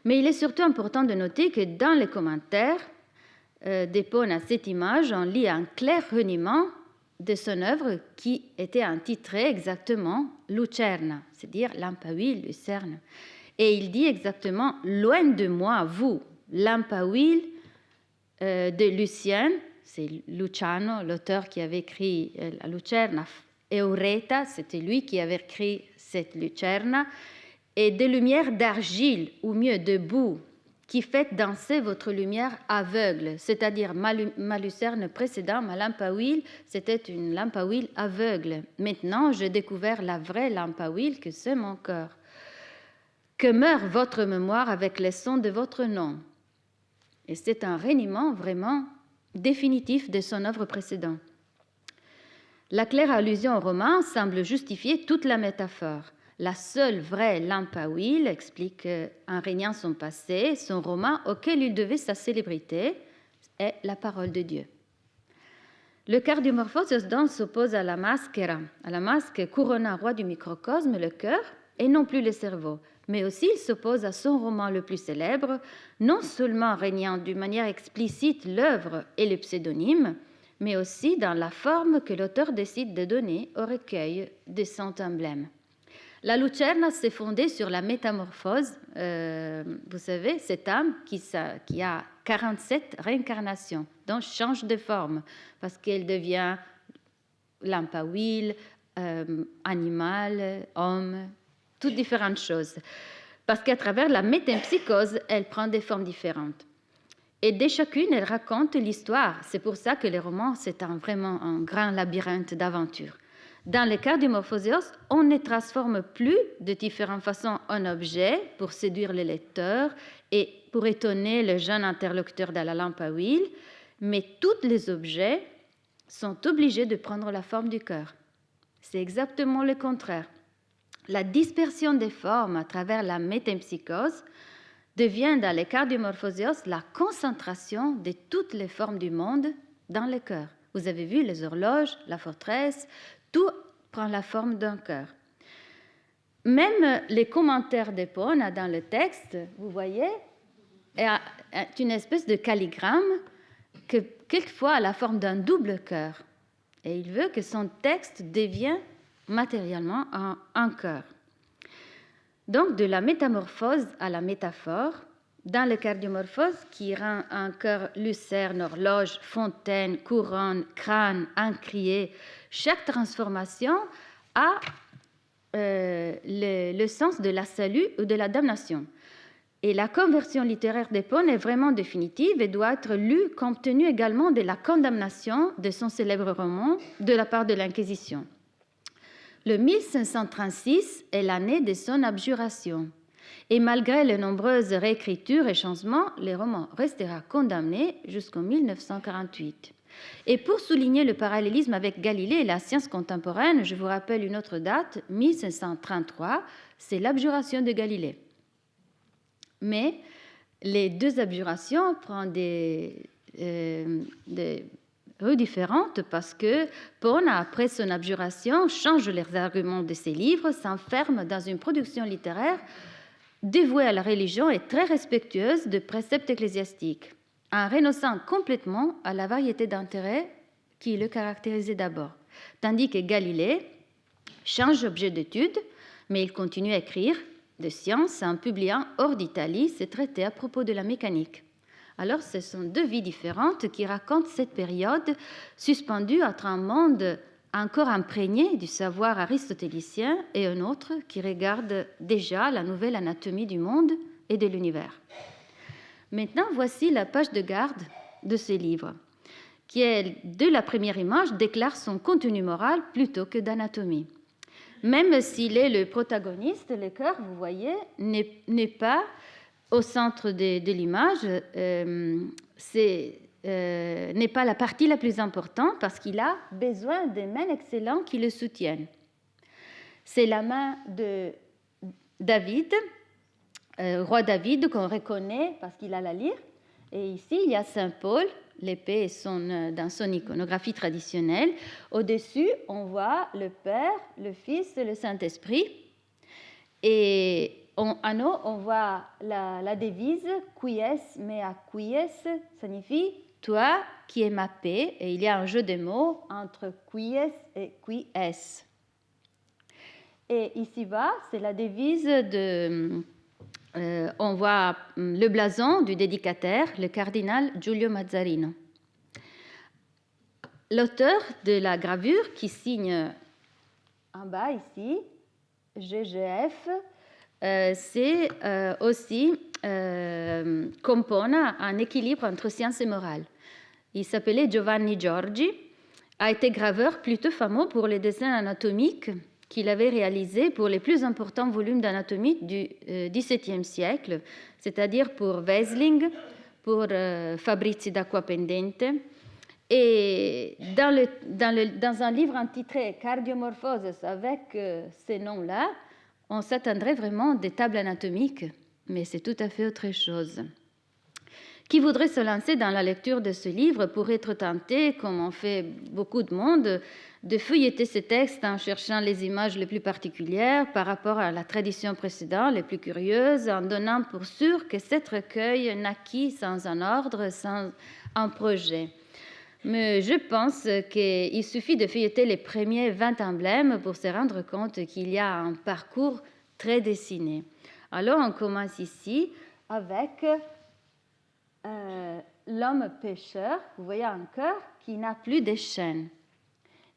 Mais il est surtout important de noter que dans les commentaires d'Epone à cette image, on lit un clair reniement de son œuvre qui était intitulée exactement Lucerna, c'est-à-dire lampe à huile, lucerne. Et il dit exactement « Loin de moi, vous, lampe à huile de Lucien », c'est Luciano, l'auteur qui avait écrit la Lucerna, Eureta, c'était lui qui avait écrit cette Lucerna, et des lumières d'argile, ou mieux de boue, qui fait danser votre lumière aveugle, c'est-à-dire ma lucerne précédente, ma lampe à huile, c'était une lampe à huile aveugle. Maintenant, j'ai découvert la vraie lampe à huile que c'est mon cœur. Que meure votre mémoire avec les sons de votre nom. Et c'est un reniement vraiment définitif de son œuvre précédente. La claire allusion au roman semble justifier toute la métaphore. La seule vraie lampe à huile explique en régnant son passé, son roman auquel il devait sa célébrité est la parole de Dieu. Le cardiomorphose donc s'oppose à la maschera, à la masque couronnant roi du microcosme, le cœur, et non plus le cerveau. Mais aussi il s'oppose à son roman le plus célèbre, non seulement régnant d'une manière explicite l'œuvre et le pseudonyme, mais aussi dans la forme que l'auteur décide de donner au recueil de son emblème. La Lucerna s'est fondée sur la métamorphose, vous savez, cette âme qui a 47 réincarnations, donc change de forme, parce qu'elle devient lampe à huile, animal, homme, toutes différentes choses. Parce qu'à travers la métempsychose, elle prend des formes différentes. Et dès chacune, elle raconte l'histoire. C'est pour ça que les romans, c'est vraiment un grand labyrinthe d'aventures. Dans le cas du Morphosios, on ne transforme plus de différentes façons en objet pour séduire le lecteur et pour étonner le jeune interlocuteur de la lampe à huile, mais tous les objets sont obligés de prendre la forme du cœur. C'est exactement le contraire. La dispersion des formes à travers la métempsychose devient, dans le cas du Morphosios, la concentration de toutes les formes du monde dans le cœur. Vous avez vu les horloges, la forteresse, tout prend la forme d'un cœur. Même les commentaires d'Epone dans le texte, vous voyez, est une espèce de calligramme que quelquefois a la forme d'un double cœur. Et il veut que son texte devienne matériellement un cœur. Donc, de la métamorphose à la métaphore, dans le cardiomorphose qui rend un cœur lucerne, horloge, fontaine, couronne, crâne, encrier, chaque transformation a le sens de la salut ou de la damnation. Et la conversion littéraire d'Epone est vraiment définitive et doit être lue compte tenu également de la condamnation de son célèbre roman de la part de l'Inquisition. Le 1536 est l'année de son abjuration. Et malgré les nombreuses réécritures et changements, le roman restera condamné jusqu'en 1948. Et pour souligner le parallélisme avec Galilée et la science contemporaine, je vous rappelle une autre date, 1533, c'est l'abjuration de Galilée. Mais les deux abjurations prennent des rues différentes parce que Pone, après son abjuration, change les arguments de ses livres, s'enferme dans une production littéraire dévouée à la religion et très respectueuse de préceptes ecclésiastiques, en renonçant complètement à la variété d'intérêts qui le caractérisait d'abord. Tandis que Galilée change d'objet d'étude, mais il continue à écrire de sciences en publiant hors d'Italie ses traités à propos de la mécanique. Alors, ce sont deux vies différentes qui racontent cette période suspendue entre un monde encore imprégné du savoir aristotélicien et un autre qui regarde déjà la nouvelle anatomie du monde et de l'univers. Maintenant, voici la page de garde de ce livre, qui, dès la première image, déclare son contenu moral plutôt que d'anatomie. Même s'il est le protagoniste, le cœur, vous voyez, n'est pas au centre de l'image. n'est pas la partie la plus importante parce qu'il a besoin de mains excellentes qui le soutiennent. C'est la main de David, roi David, qu'on reconnaît parce qu'il a la lyre. Et ici, il y a Saint Paul, l'épée dans son iconographie traditionnelle. Au-dessus, on voit le Père, le Fils et le Saint-Esprit. Et en haut, on voit la devise « Quies mea quies » signifie « toi qui es ma paix ». Et il y a un jeu de mots entre « quies » et « qui es ». Et ici-bas, c'est la devise on voit le blason du dédicataire, le cardinal Giulio Mazzarino. L'auteur de la gravure qui signe en bas ici, GGF, c'est aussi compone un équilibre entre science et morale. Il s'appelait Giovanni Giorgi, a été graveur plutôt fameux pour les dessins anatomiques qu'il avait réalisés pour les plus importants volumes d'anatomie du XVIIe siècle, c'est-à-dire pour Wesling, pour Fabrizi d'Acquapendente. Et dans un livre intitulé Cardiomorphoses avec ces noms-là, on s'attendrait vraiment des tables anatomiques, mais c'est tout à fait autre chose. Qui voudrait se lancer dans la lecture de ce livre pourrait être tenté, comme en fait beaucoup de monde, de feuilleter ces textes en cherchant les images les plus particulières par rapport à la tradition précédente, les plus curieuses, en donnant pour sûr que cet recueil naquit sans un ordre, sans un projet. Mais je pense qu'il suffit de feuilleter les premiers 20 emblèmes pour se rendre compte qu'il y a un parcours très dessiné. Alors on commence ici avec l'homme pécheur, vous voyez un cœur qui n'a plus de chaînes.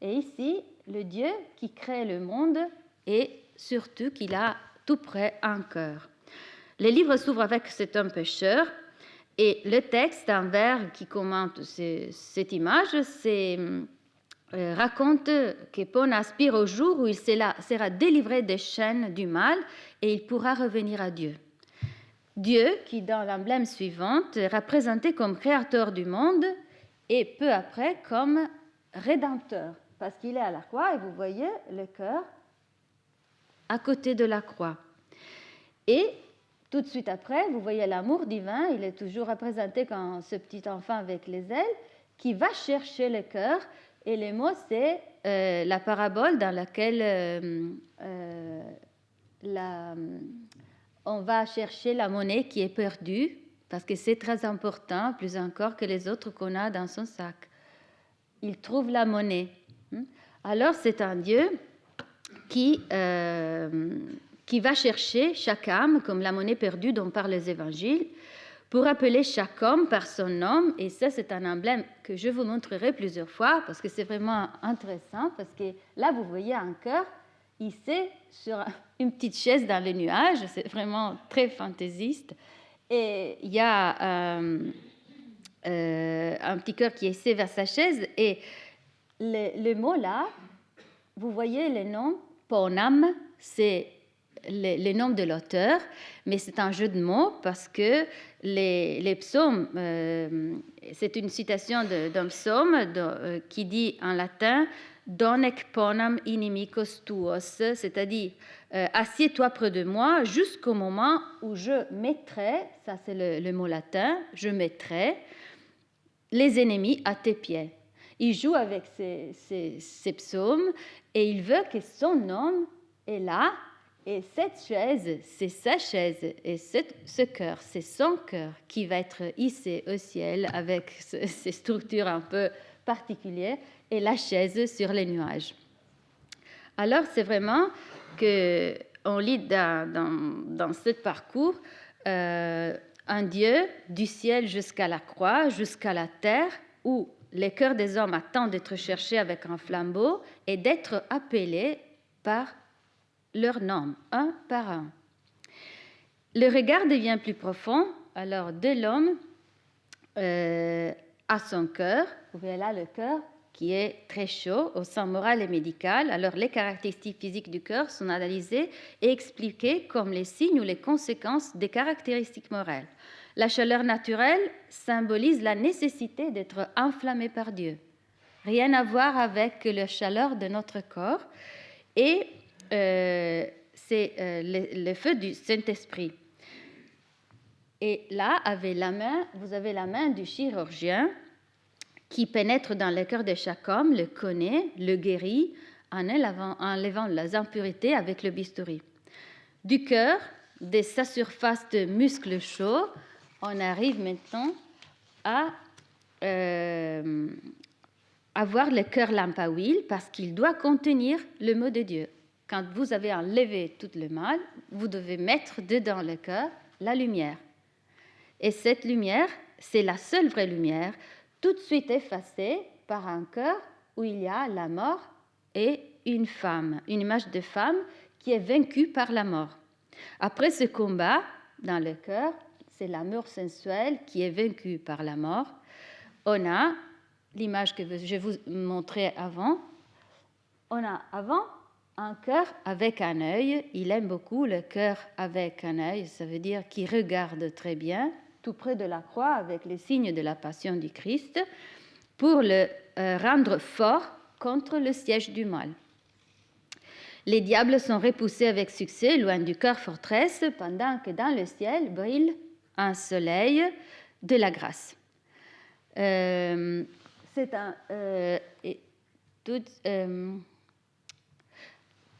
Et ici, le Dieu qui crée le monde et surtout qu'il a tout près un cœur. Le livre s'ouvre avec cet homme pécheur et le texte en vers qui commente cette image raconte que Pon aspire au jour où il sera délivré des chaînes du mal et il pourra revenir à Dieu. Dieu, qui dans l'emblème suivant est représenté comme créateur du monde et peu après comme rédempteur, parce qu'il est à la croix et vous voyez le cœur à côté de la croix. Et tout de suite après, vous voyez l'amour divin, il est toujours représenté comme ce petit enfant avec les ailes qui va chercher le cœur. Et le mot, c'est la parabole dans laquelle on va chercher la monnaie qui est perdue, parce que c'est très important, plus encore que les autres qu'on a dans son sac. Il trouve la monnaie. Alors, c'est un Dieu qui va chercher chaque âme, comme la monnaie perdue dont parlent les évangiles, pour appeler chaque homme par son nom. Et ça, c'est un emblème que je vous montrerai plusieurs fois, parce que c'est vraiment intéressant, parce que là, vous voyez un cœur hissé sur une petite chaise dans les nuages. C'est vraiment très fantaisiste. Et il y a un petit cœur qui est hissé vers sa chaise. Et le mot là, vous voyez le nom Ponam, c'est le nom de l'auteur, mais c'est un jeu de mots parce que les psaumes, c'est une citation d'un psaume qui dit en latin Donec ponam inimicos tuos, c'est-à-dire assieds-toi près de moi jusqu'au moment où je mettrai, ça c'est le mot latin, je mettrai les ennemis à tes pieds. Il joue avec ces psaumes et il veut que son nom est là. Et cette chaise, c'est sa chaise. Et ce cœur, c'est son cœur qui va être hissé au ciel avec ces structures un peu particulières et la chaise sur les nuages. Alors, c'est vraiment qu'on lit dans ce parcours un Dieu du ciel jusqu'à la croix, jusqu'à la terre, où les cœurs des hommes attendent d'être cherchés avec un flambeau et d'être appelés par leur nom, un par un. Le regard devient plus profond, alors de l'homme à son cœur, vous voyez là le cœur qui est très chaud au sens moral et médical. Alors les caractéristiques physiques du cœur sont analysées et expliquées comme les signes ou les conséquences des caractéristiques morales. La chaleur naturelle symbolise la nécessité d'être enflammé par Dieu. Rien à voir avec la chaleur de notre corps. Et c'est le feu du Saint-Esprit. Et là, vous avez la main du chirurgien qui pénètre dans le cœur de chaque homme, le connaît, le guérit en enlevant les impurités avec le bistouri. Du cœur, de sa surface de muscles chauds, on arrive maintenant à avoir le cœur lampe à huile parce qu'il doit contenir le mot de Dieu. Quand vous avez enlevé tout le mal, vous devez mettre dedans le cœur la lumière. Et cette lumière, c'est la seule vraie lumière, tout de suite effacée par un cœur où il y a la mort et une femme, une image de femme qui est vaincue par la mort. Après ce combat, dans le cœur, c'est l'amour sensuel qui est vaincu par la mort. On a l'image que je vous montrais avant. On a avant un cœur avec un œil. Il aime beaucoup le cœur avec un œil, ça veut dire qu'il regarde très bien, tout près de la croix avec les signes de la passion du Christ, pour le rendre fort contre le siège du mal. Les diables sont repoussés avec succès loin du cœur forteresse, pendant que dans le ciel brille un soleil de la grâce.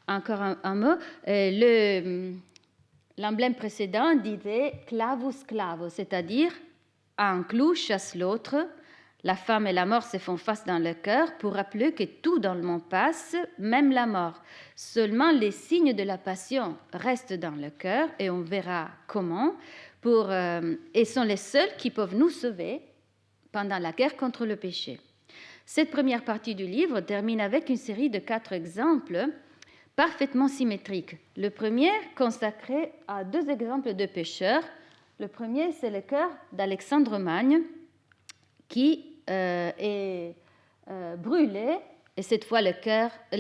Encore un mot. L'emblème précédent disait clavus clavo, c'est-à-dire un clou chasse l'autre. La femme et la mort se font face dans le cœur pour rappeler que tout dans le monde passe, même la mort. Seulement les signes de la passion restent dans le cœur et on verra comment. Et sont les seuls qui peuvent nous sauver pendant la guerre contre le péché. Cette première partie du livre termine avec une série de 4 exemples parfaitement symétriques. Le premier consacré à 2 exemples de pécheurs. Le premier, c'est le cœur d'Alexandre Magne, qui est brûlé, et cette fois le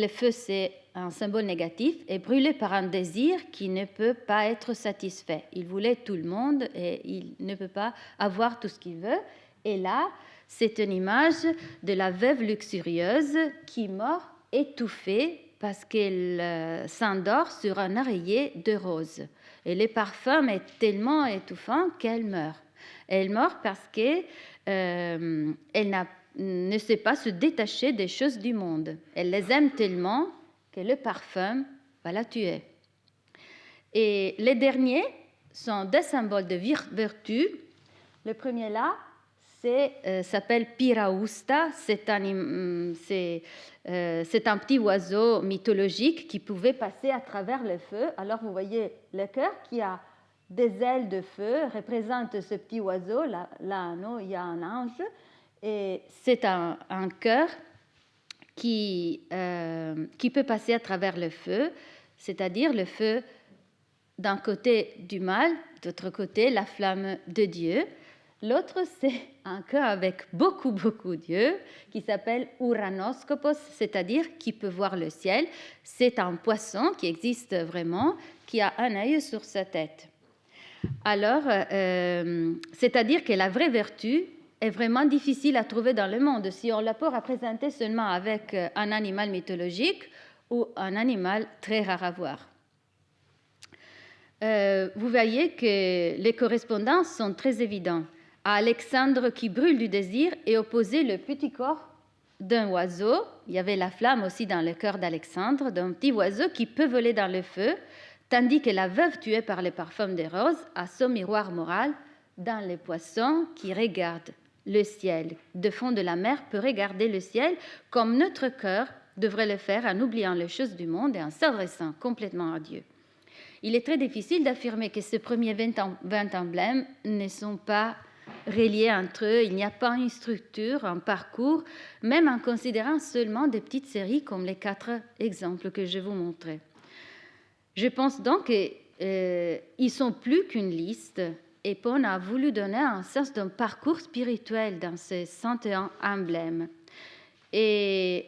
feu c'est un symbole négatif, est brûlé par un désir qui ne peut pas être satisfait. Il voulait tout le monde et il ne peut pas avoir tout ce qu'il veut. Et là, c'est une image de la veuve luxurieuse qui meurt étouffée parce qu'elle s'endort sur un oreiller de rose. Et le parfum est tellement étouffant qu'elle meurt. Elle meurt parce qu'elle ne sait pas se détacher des choses du monde. Elle les aime tellement que le parfum va la tuer. Et les derniers sont 2 symboles de vertu. Le premier là, s'appelle Piraousta. C'est un petit oiseau mythologique qui pouvait passer à travers le feu. Alors vous voyez le cœur qui a des ailes de feu, représente ce petit oiseau. Là il y a un ange. Et c'est un cœur qui peut passer à travers le feu, c'est-à-dire le feu d'un côté du mal, d'autre côté la flamme de Dieu. L'autre, c'est un cœur avec beaucoup d'yeux qui s'appelle Uranoscopos, c'est-à-dire qui peut voir le ciel. C'est un poisson qui existe vraiment, qui a un œil sur sa tête. Alors, c'est-à-dire que la vraie vertu est vraiment difficile à trouver dans le monde si on la peut représenter seulement avec un animal mythologique ou un animal très rare à voir. Vous voyez que les correspondances sont très évidentes. À Alexandre qui brûle du désir est opposé le petit corps d'un oiseau. Il y avait la flamme aussi dans le cœur d'Alexandre, d'un petit oiseau qui peut voler dans le feu, tandis que la veuve tuée par les parfums des roses a son miroir moral dans les poissons qui regardent le ciel. De fond de la mer peut regarder le ciel comme notre cœur devrait le faire en oubliant les choses du monde et en s'adressant complètement à Dieu. Il est très difficile d'affirmer que ces premiers 20 emblèmes ne sont pas reliés entre eux. Il n'y a pas une structure, un parcours, même en considérant seulement des petites séries comme les 4 exemples que je vous montrais. Je pense donc qu'ils sont plus qu'une liste et Pon a voulu donner un sens d'un parcours spirituel dans ces 101 emblèmes. Et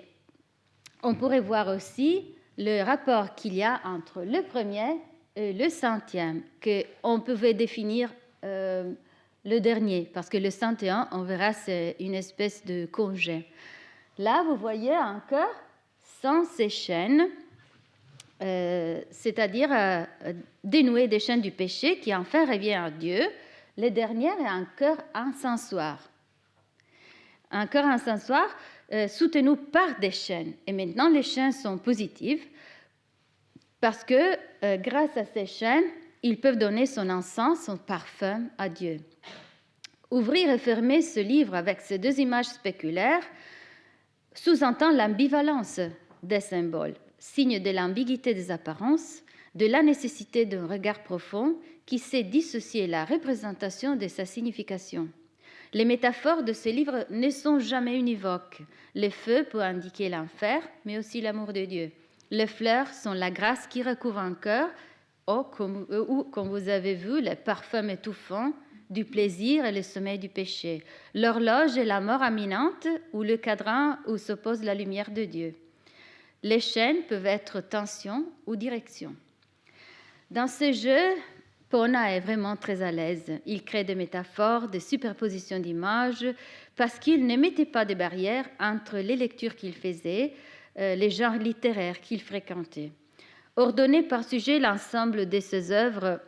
on pourrait voir aussi le rapport qu'il y a entre le premier et le centième, qu'on pouvait définir le dernier, parce que le 101, on verra, c'est une espèce de congé. Là, vous voyez un cœur sans ces chaînes, c'est-à-dire dénoué des chaînes du péché, qui enfin revient à Dieu. Le dernier est un cœur incensoire. Un cœur incensoire soutenu par des chaînes. Et maintenant, les chaînes sont positives parce que grâce à ces chaînes, ils peuvent donner son encens, son parfum à Dieu. Ouvrir et fermer ce livre avec ces deux images spéculaires sous-entend l'ambivalence des symboles, signe de l'ambiguïté des apparences, de la nécessité d'un regard profond qui sait dissocier la représentation de sa signification. Les métaphores de ce livre ne sont jamais univoques. Le feu peut indiquer l'enfer, mais aussi l'amour de Dieu. Les fleurs sont la grâce qui recouvre un cœur, ou, comme vous avez vu, les parfums étouffants du plaisir et le sommeil du péché. L'horloge est la mort imminente, ou le cadran où s'oppose la lumière de Dieu. Les chaînes peuvent être tension ou direction. Dans ce jeu, Pona est vraiment très à l'aise. Il crée des métaphores, des superpositions d'images, parce qu'il ne mettait pas de barrières entre les lectures qu'il faisait, les genres littéraires qu'il fréquentait. Ordonné par sujet, l'ensemble de ses œuvres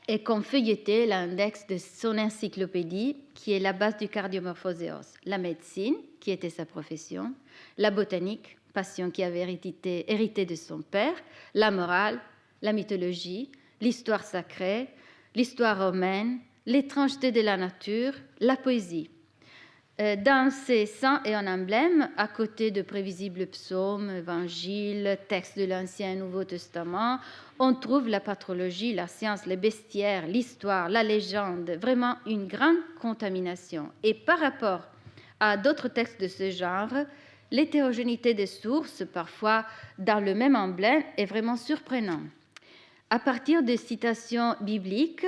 est comme feuilleté l'index de son encyclopédie, qui est la base du Cardiomorphoseos. La médecine, qui était sa profession, la botanique, passion qui avait hérité de son père, la morale, la mythologie, l'histoire sacrée, l'histoire romaine, l'étrangeté de la nature, la poésie. Dans ces saints et en emblème, à côté de prévisibles psaumes, évangiles, textes de l'Ancien et Nouveau Testament, on trouve la patrologie, la science, les bestiaires, l'histoire, la légende, vraiment une grande contamination. Et par rapport à d'autres textes de ce genre, l'hétérogénéité des sources, parfois dans le même emblème, est vraiment surprenante. À partir de citations bibliques,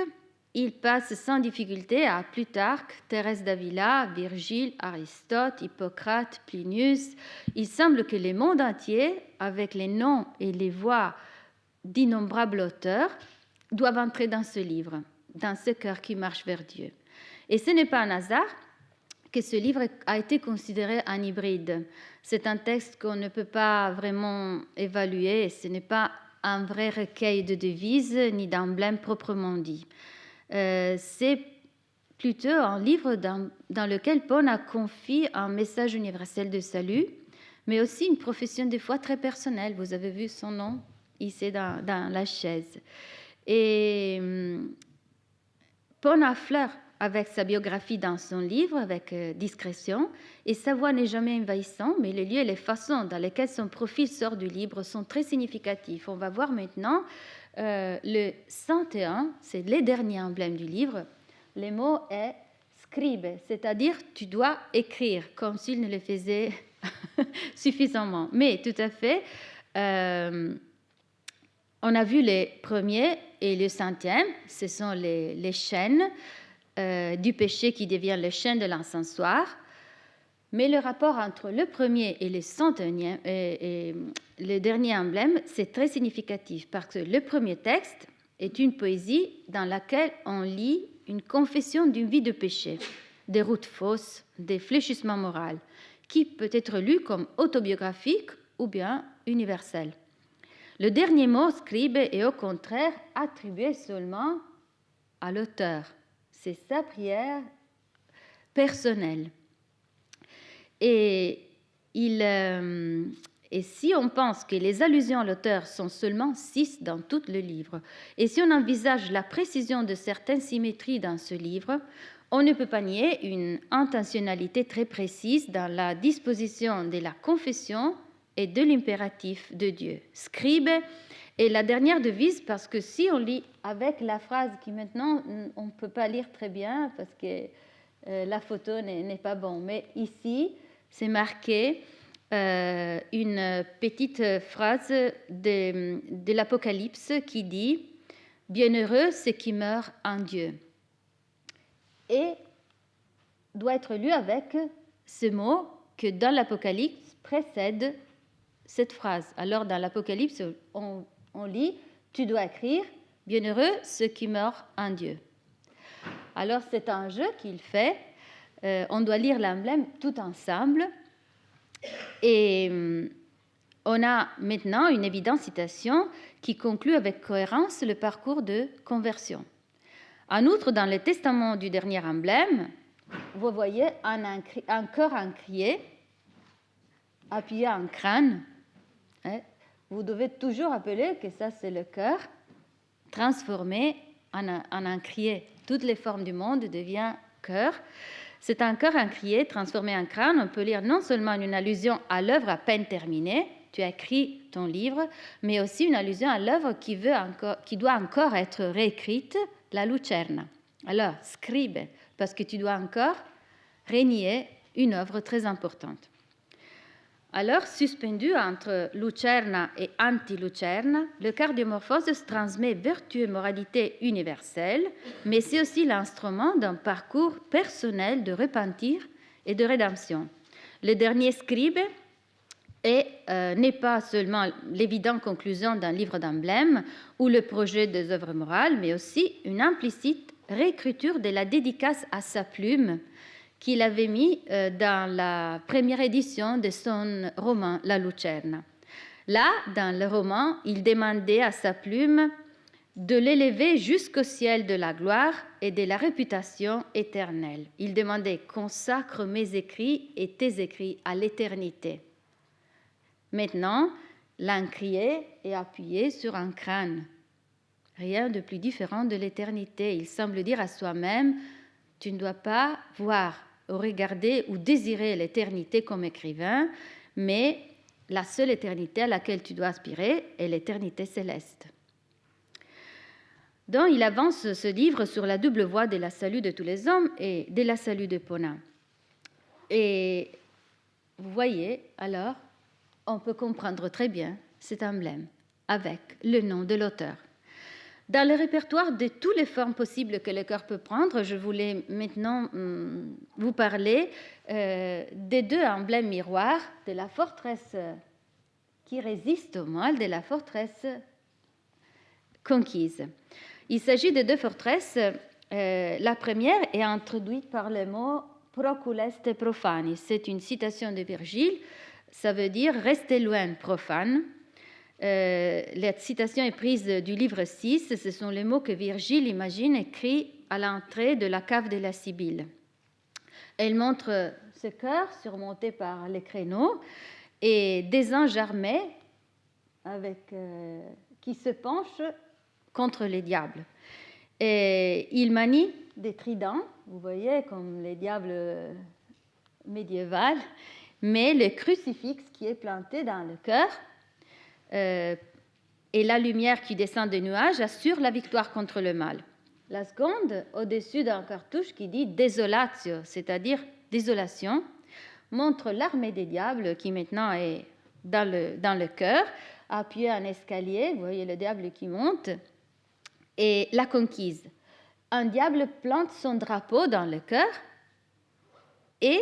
il passe sans difficulté à Plutarque, Thérèse d'Avila, Virgile, Aristote, Hippocrate, Plinius. Il semble que le monde entier, avec les noms et les voix d'innombrables auteurs, doivent entrer dans ce livre, dans ce cœur qui marche vers Dieu. Et ce n'est pas un hasard que ce livre a été considéré un hybride. C'est un texte qu'on ne peut pas vraiment évaluer, et ce n'est pas un vrai recueil de devises ni d'emblèmes proprement dit. C'est plutôt un livre dans lequel Pona confie un message universel de salut, mais aussi une profession de foi très personnelle. Vous avez vu son nom ici dans la chaise. Et Pona fleure avec sa biographie dans son livre, avec discrétion, et sa voix n'est jamais envahissante, mais les lieux et les façons dans lesquels son profil sort du livre sont très significatifs. On va voir maintenant le 101, c'est le dernier emblème du livre. Le mot est scribe, c'est-à-dire tu dois écrire, comme s'il ne le faisait suffisamment. Mais tout à fait, on a vu les premiers et le 100e, ce sont les chaînes du péché qui deviennent les chaînes de l'encensoir. Mais le rapport entre le premier et le 101e et le dernier emblème, c'est très significatif parce que le premier texte est une poésie dans laquelle on lit une confession d'une vie de péché, des routes fausses, des fléchissements moraux, qui peut être lu comme autobiographique ou bien universel. Le dernier mot, scribe, est au contraire attribué seulement à l'auteur. C'est sa prière personnelle. Et si on pense que les allusions à l'auteur sont seulement 6 dans tout le livre, et si on envisage la précision de certaines symétries dans ce livre, on ne peut pas nier une intentionnalité très précise dans la disposition de la confession et de l'impératif de Dieu. Scribe est la dernière devise parce que si on lit avec la phrase qui maintenant on ne peut pas lire très bien parce que la photo n'est pas bonne, mais ici c'est marqué une petite phrase de l'Apocalypse qui dit « Bienheureux ceux qui meurent en Dieu » et doit être lu avec ce mot que dans l'Apocalypse précède cette phrase. Alors, dans l'Apocalypse, on lit « Tu dois écrire, bienheureux ceux qui meurent en Dieu ». Alors, c'est un jeu qu'il fait. On doit lire l'emblème tout ensemble. Et on a maintenant une évidente citation qui conclut avec cohérence le parcours de conversion. En outre, dans le testament du dernier emblème, vous voyez un cœur encrié, appuyé en crâne. Vous devez toujours rappeler que ça, c'est le cœur transformé en un crié. Toutes les formes du monde deviennent cœur. C'est un cœur encrié transformé en crâne. On peut lire non seulement une allusion à l'œuvre à peine terminée, tu as écrit ton livre, mais aussi une allusion à l'œuvre qui doit encore être réécrite, la Lucerna. Alors, scribe, parce que tu dois encore régner une œuvre très importante. Alors, suspendu entre Lucerna et anti-Lucerna, le cardiomorphose transmet vertu et moralité universelle, mais c'est aussi l'instrument d'un parcours personnel de repentir et de rédemption. Le dernier scribe n'est pas seulement l'évidente conclusion d'un livre d'emblèmes ou le projet des œuvres morales, mais aussi une implicite réécriture de la dédicace à sa plume qu'il avait mis dans la première édition de son roman La Lucerna. Là, dans le roman, il demandait à sa plume de l'élever jusqu'au ciel de la gloire et de la réputation éternelle. Il demandait « Consacre mes écrits et tes écrits à l'éternité ». Maintenant, l'encrier est appuyé sur un crâne. Rien de plus différent de l'éternité. Il semble dire à soi-même « Tu ne dois pas voir, regarder ou désirer l'éternité comme écrivain, mais la seule éternité à laquelle tu dois aspirer est l'éternité céleste. » Donc, il avance ce livre sur la double voie de la salut de tous les hommes et de la salut de Pona. Et vous voyez, alors, on peut comprendre très bien cet emblème avec le nom de l'auteur. Dans le répertoire de toutes les formes possibles que le cœur peut prendre, je voulais maintenant vous parler des deux emblèmes miroirs de la forteresse qui résiste au mal, de la forteresse conquise. Il s'agit de deux forteresses. La première est introduite par le mot proculeste profani. C'est une citation de Virgile. Ça veut dire « restez loin, profane ». La citation est prise du livre 6. Ce sont les mots que Virgile imagine écrits à l'entrée de la cave de la Sibylle. Elle montre ce cœur surmonté par les créneaux et des anges armés qui se penchent contre les diables. Et il manie des tridents, vous voyez, comme les diables médiévaux, mais le crucifix qui est planté dans le cœur et la lumière qui descend des nuages assure la victoire contre le mal. La seconde, au-dessus d'un cartouche qui dit « désolatio », c'est-à-dire « désolation », montre l'armée des diables qui maintenant est dans le cœur, appuyé à un escalier, vous voyez le diable qui monte, et la conquise. Un diable plante son drapeau dans le cœur et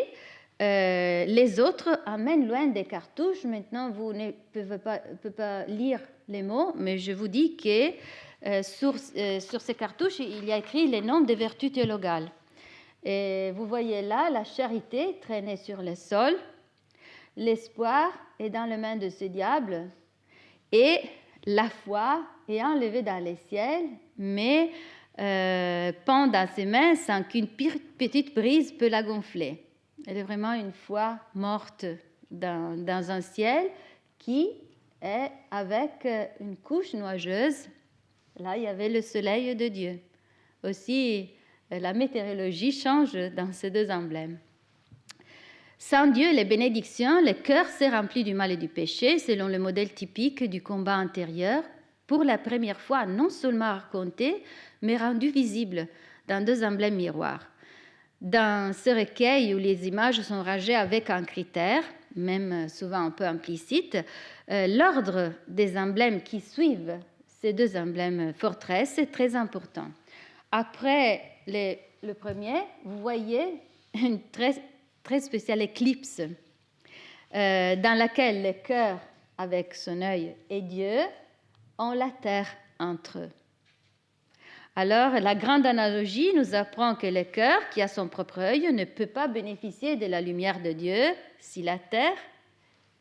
les autres amènent loin des cartouches. Maintenant, vous ne pouvez pas lire les mots, mais je vous dis que sur ces cartouches, il y a écrit les noms des vertus théologales. Et vous voyez là la charité traînée sur le sol, l'espoir est dans les mains de ce diable et la foi est enlevée dans les ciels, mais pend dans ses mains sans qu'une petite brise peut la gonfler. Elle est vraiment une foi morte dans un ciel qui est avec une couche nuageuse. Là, il y avait le soleil de Dieu. Aussi, la météorologie change dans ces deux emblèmes. Sans Dieu et les bénédictions, le cœur s'est rempli du mal et du péché, selon le modèle typique du combat intérieur, pour la première fois non seulement raconté, mais rendu visible dans deux emblèmes miroirs. Dans ce recueil où les images sont rangées avec un critère, même souvent un peu implicite, l'ordre des emblèmes qui suivent ces deux emblèmes forteresses est très important. Après le premier, vous voyez une très spéciale éclipse dans laquelle le cœur, avec son œil, et Dieu ont la terre entre eux. Alors, la grande analogie nous apprend que le cœur, qui a son propre œil, ne peut pas bénéficier de la lumière de Dieu si la terre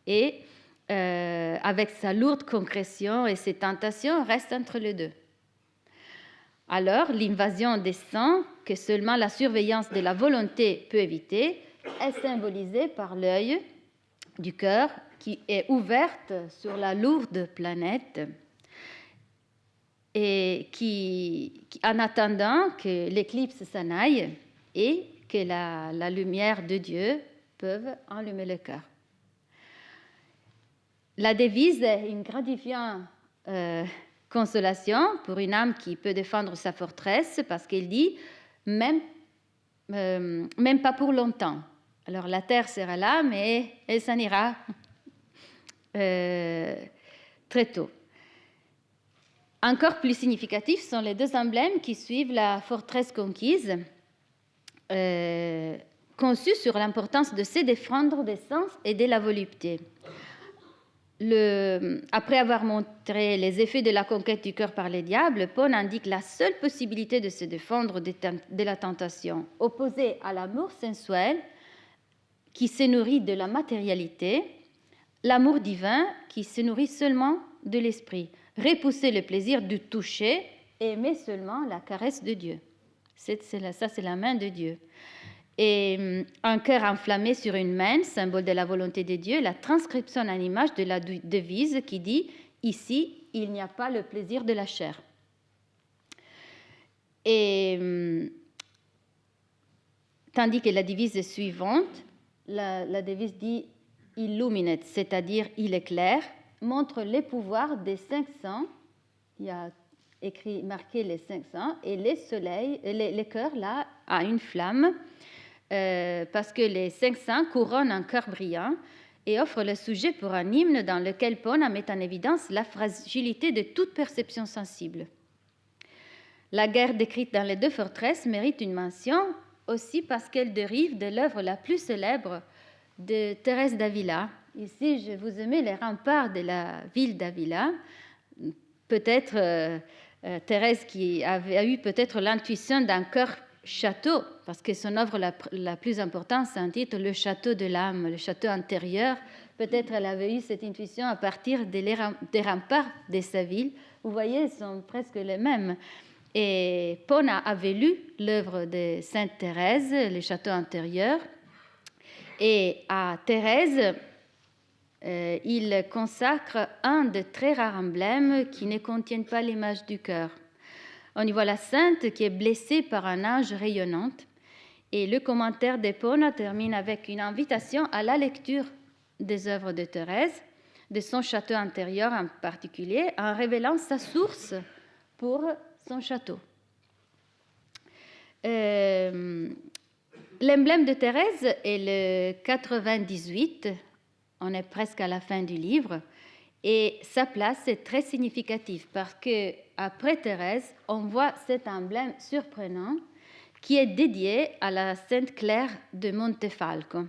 est, avec sa lourde concrétion et ses tentations, reste entre les deux. Alors, l'invasion des sens, que seulement la surveillance de la volonté peut éviter, est symbolisée par l'œil du cœur qui est ouverte sur la lourde planète et qui, en attendant que l'éclipse s'en aille et que la lumière de Dieu peut enlumer le cœur. La devise est une gratifiante consolation pour une âme qui peut défendre sa forteresse parce qu'elle dit même pas pour longtemps. Alors la terre sera là, mais elle s'en ira très tôt. Encore plus significatifs sont les deux emblèmes qui suivent la forteresse conquise, conçus sur l'importance de se défendre des sens et de la volupté. Après avoir montré les effets de la conquête du cœur par les diables, Pone indique la seule possibilité de se défendre de la tentation, opposée à l'amour sensuel qui se nourrit de la matérialité, l'amour divin qui se nourrit seulement de l'esprit. Repousser le plaisir du toucher et aimer seulement la caresse de Dieu. Ça, c'est la main de Dieu. Et un cœur enflammé sur une main, symbole de la volonté de Dieu, la transcription en image de la devise qui dit « Ici, il n'y a pas le plaisir de la chair ». Et tandis que la devise suivante, la devise dit « Illuminate », c'est-à-dire « il éclaire », montre les pouvoirs des 500. Il y a marqué les 500 et les soleils, les cœurs là a une flamme parce que les 500 couronnent un cœur brillant et offrent le sujet pour un hymne dans lequel Pone met en évidence la fragilité de toute perception sensible. La guerre décrite dans les deux forteresses mérite une mention aussi parce qu'elle dérive de l'œuvre la plus célèbre de Thérèse d'Avila. Ici, je vous ai mis les remparts de la ville d'Avila. Peut-être Thérèse qui avait eu peut-être l'intuition d'un cœur château, parce que son œuvre la plus importante s'intitule Le château de l'âme, le château intérieur. Peut-être elle avait eu cette intuition à partir des remparts de sa ville. Vous voyez, ils sont presque les mêmes. Et Pone avait lu l'œuvre de Sainte Thérèse, le château intérieur. Et à Thérèse, il consacre un de très rares emblèmes qui ne contiennent pas l'image du cœur. On y voit la sainte qui est blessée par un ange rayonnant. Et le commentaire de Pone termine avec une invitation à la lecture des œuvres de Thérèse, de son château intérieur en particulier, en révélant sa source pour son château. L'emblème de Thérèse est le 98. On est presque à la fin du livre. Et sa place est très significative parce qu'après Thérèse, on voit cet emblème surprenant qui est dédié à la Sainte Claire de Montefalco.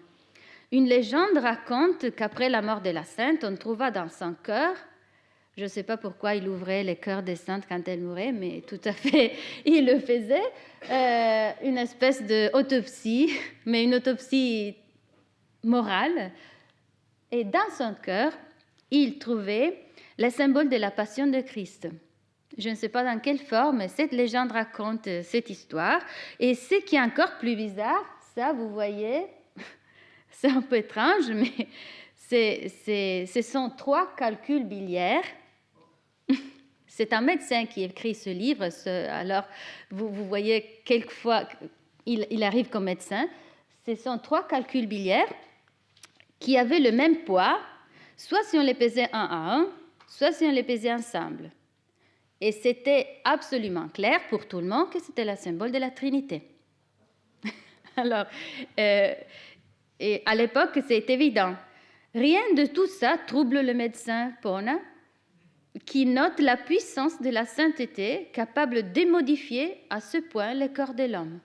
Une légende raconte qu'après la mort de la sainte, on trouva dans son cœur, je ne sais pas pourquoi il ouvrait les cœurs des saintes quand elles mouraient, mais tout à fait, il le faisait, une espèce d'autopsie, mais une autopsie morale. Et dans son cœur, il trouvait les symboles de la passion de Christ. Je ne sais pas dans quelle forme, mais cette légende raconte cette histoire. Et ce qui est encore plus bizarre, ça, vous voyez, c'est un peu étrange, mais ce sont 3 calculs biliaires. C'est un médecin qui écrit ce livre. Alors, vous voyez, quelquefois, il arrive comme médecin. Ce sont 3 calculs biliaires qui avaient le même poids, soit si on les pesait un à un, soit si on les pesait ensemble. Et c'était absolument clair pour tout le monde que c'était le symbole de la Trinité. Alors, et à l'époque, c'est évident. Rien de tout ça trouble le médecin Pone, qui note la puissance de la sainteté capable de modifier à ce point le corps de l'homme.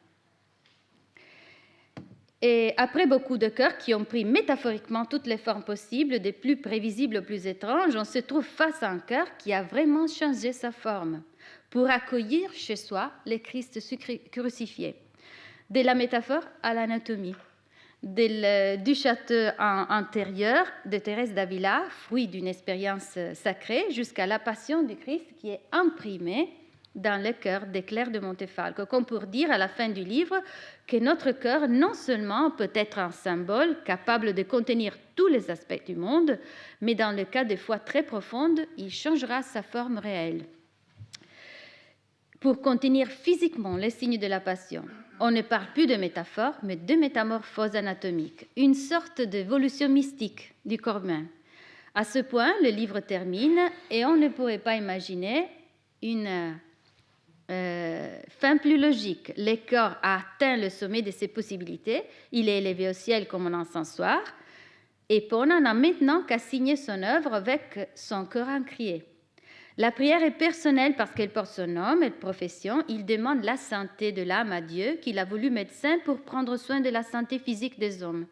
Et après beaucoup de chœurs qui ont pris métaphoriquement toutes les formes possibles, des plus prévisibles aux plus étranges, on se trouve face à un chœur qui a vraiment changé sa forme pour accueillir chez soi le Christ crucifié. De la métaphore à l'anatomie, du château intérieur de Thérèse d'Avila, fruit d'une expérience sacrée, jusqu'à la passion du Christ qui est imprimée dans le cœur des clercs de Montefalco, comme pour dire à la fin du livre que notre cœur non seulement peut être un symbole capable de contenir tous les aspects du monde, mais dans le cas de foi très profonde, il changera sa forme réelle. Pour contenir physiquement les signes de la passion, on ne parle plus de métaphore, mais de métamorphose anatomique, une sorte d'évolution mystique du corps humain. À ce point, le livre termine et on ne pourrait pas imaginer une fin plus logique. Le corps a atteint le sommet de ses possibilités, il est élevé au ciel comme un encensoir, et Pona n'a maintenant qu'à signer son œuvre avec son cœur encrié. La prière est personnelle parce qu'elle porte son nom et profession. Il demande la santé de l'âme à Dieu, qu'il a voulu médecin pour prendre soin de la santé physique des hommes.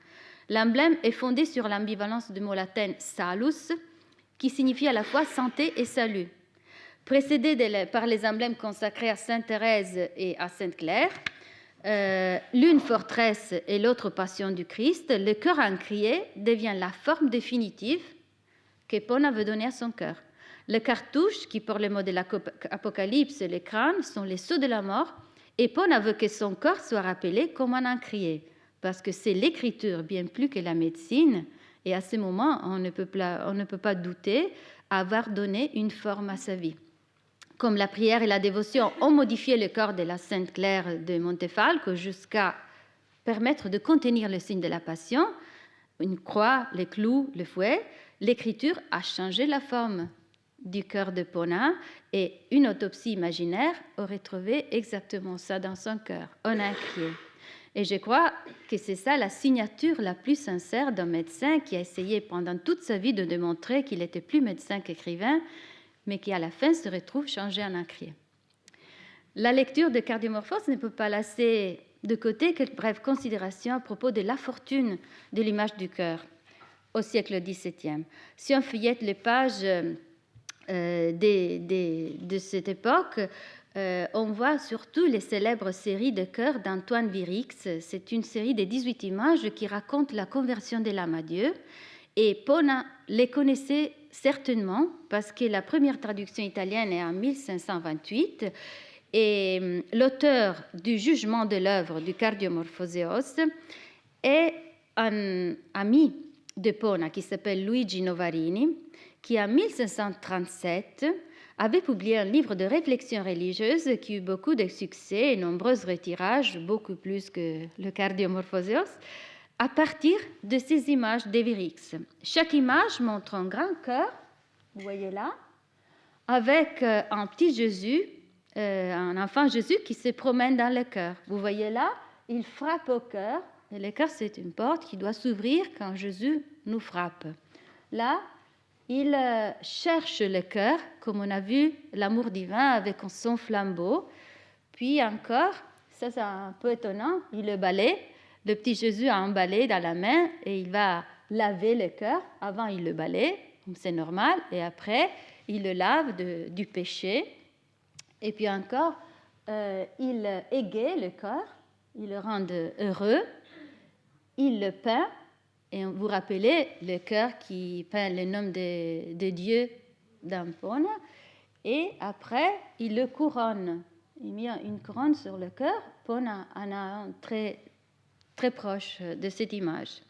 L'emblème est fondé sur l'ambivalence du mot latin salus, qui signifie à la fois santé et salut. Précédé par les emblèmes consacrés à Sainte Thérèse et à Sainte Claire, l'une forteresse et l'autre passion du Christ, le cœur encrié devient la forme définitive que Pona veut donner à son cœur. Le cartouche, qui pour le mot de l'Apocalypse et le crâne, sont les sceaux de la mort, et Pona veut que son corps soit rappelé comme un encrier, parce que c'est l'écriture bien plus que la médecine, et à ce moment, on ne peut pas douter avoir donné une forme à sa vie. Comme la prière et la dévotion ont modifié le corps de la Sainte Claire de Montefalco jusqu'à permettre de contenir le signe de la passion, une croix, les clous, le fouet, l'écriture a changé la forme du cœur de Pona et une autopsie imaginaire aurait trouvé exactement ça dans son cœur, un encrier. Et je crois que c'est ça la signature la plus sincère d'un médecin qui a essayé pendant toute sa vie de démontrer qu'il était plus médecin qu'écrivain, mais qui à la fin se retrouve changé en encrier. La lecture de Cardiomorphose ne peut pas laisser de côté quelques brèves considérations à propos de la fortune de l'image du cœur au siècle XVIIe. Si on feuillette les pages de cette époque, on voit surtout les célèbres séries de chœurs d'Antoine Virix. C'est une série de 18 images qui raconte la conversion de l'âme à Dieu. Et Pona les connaissait certainement parce que la première traduction italienne est en 1528 et l'auteur du jugement de l'œuvre du Cardiomorphoseos est un ami de Pona qui s'appelle Luigi Novarini, qui en 1537 avait publié un livre de réflexion religieuse qui eut beaucoup de succès et nombreux retirages, beaucoup plus que le Cardiomorphoseos, à partir de ces images de Virix. Chaque image montre un grand cœur, vous voyez là, avec un petit Jésus, un enfant Jésus qui se promène dans le cœur. Vous voyez là, il frappe au cœur, et le cœur c'est une porte qui doit s'ouvrir quand Jésus nous frappe. Là, il cherche le cœur, comme on a vu l'amour divin avec son flambeau. Puis encore, ça c'est un peu étonnant, il le balaye. Le petit Jésus a un balai dans la main et il va laver le cœur. Avant, il le balaye, c'est normal, et après, il le lave du péché. Et puis encore, il égaye le cœur, il le rend heureux, il le peint. Et vous rappelez le cœur qui peint le nom de Dieu dans Pona. Et après, il le couronne. Il met une couronne sur le cœur. Pona en a un très proche de cette image.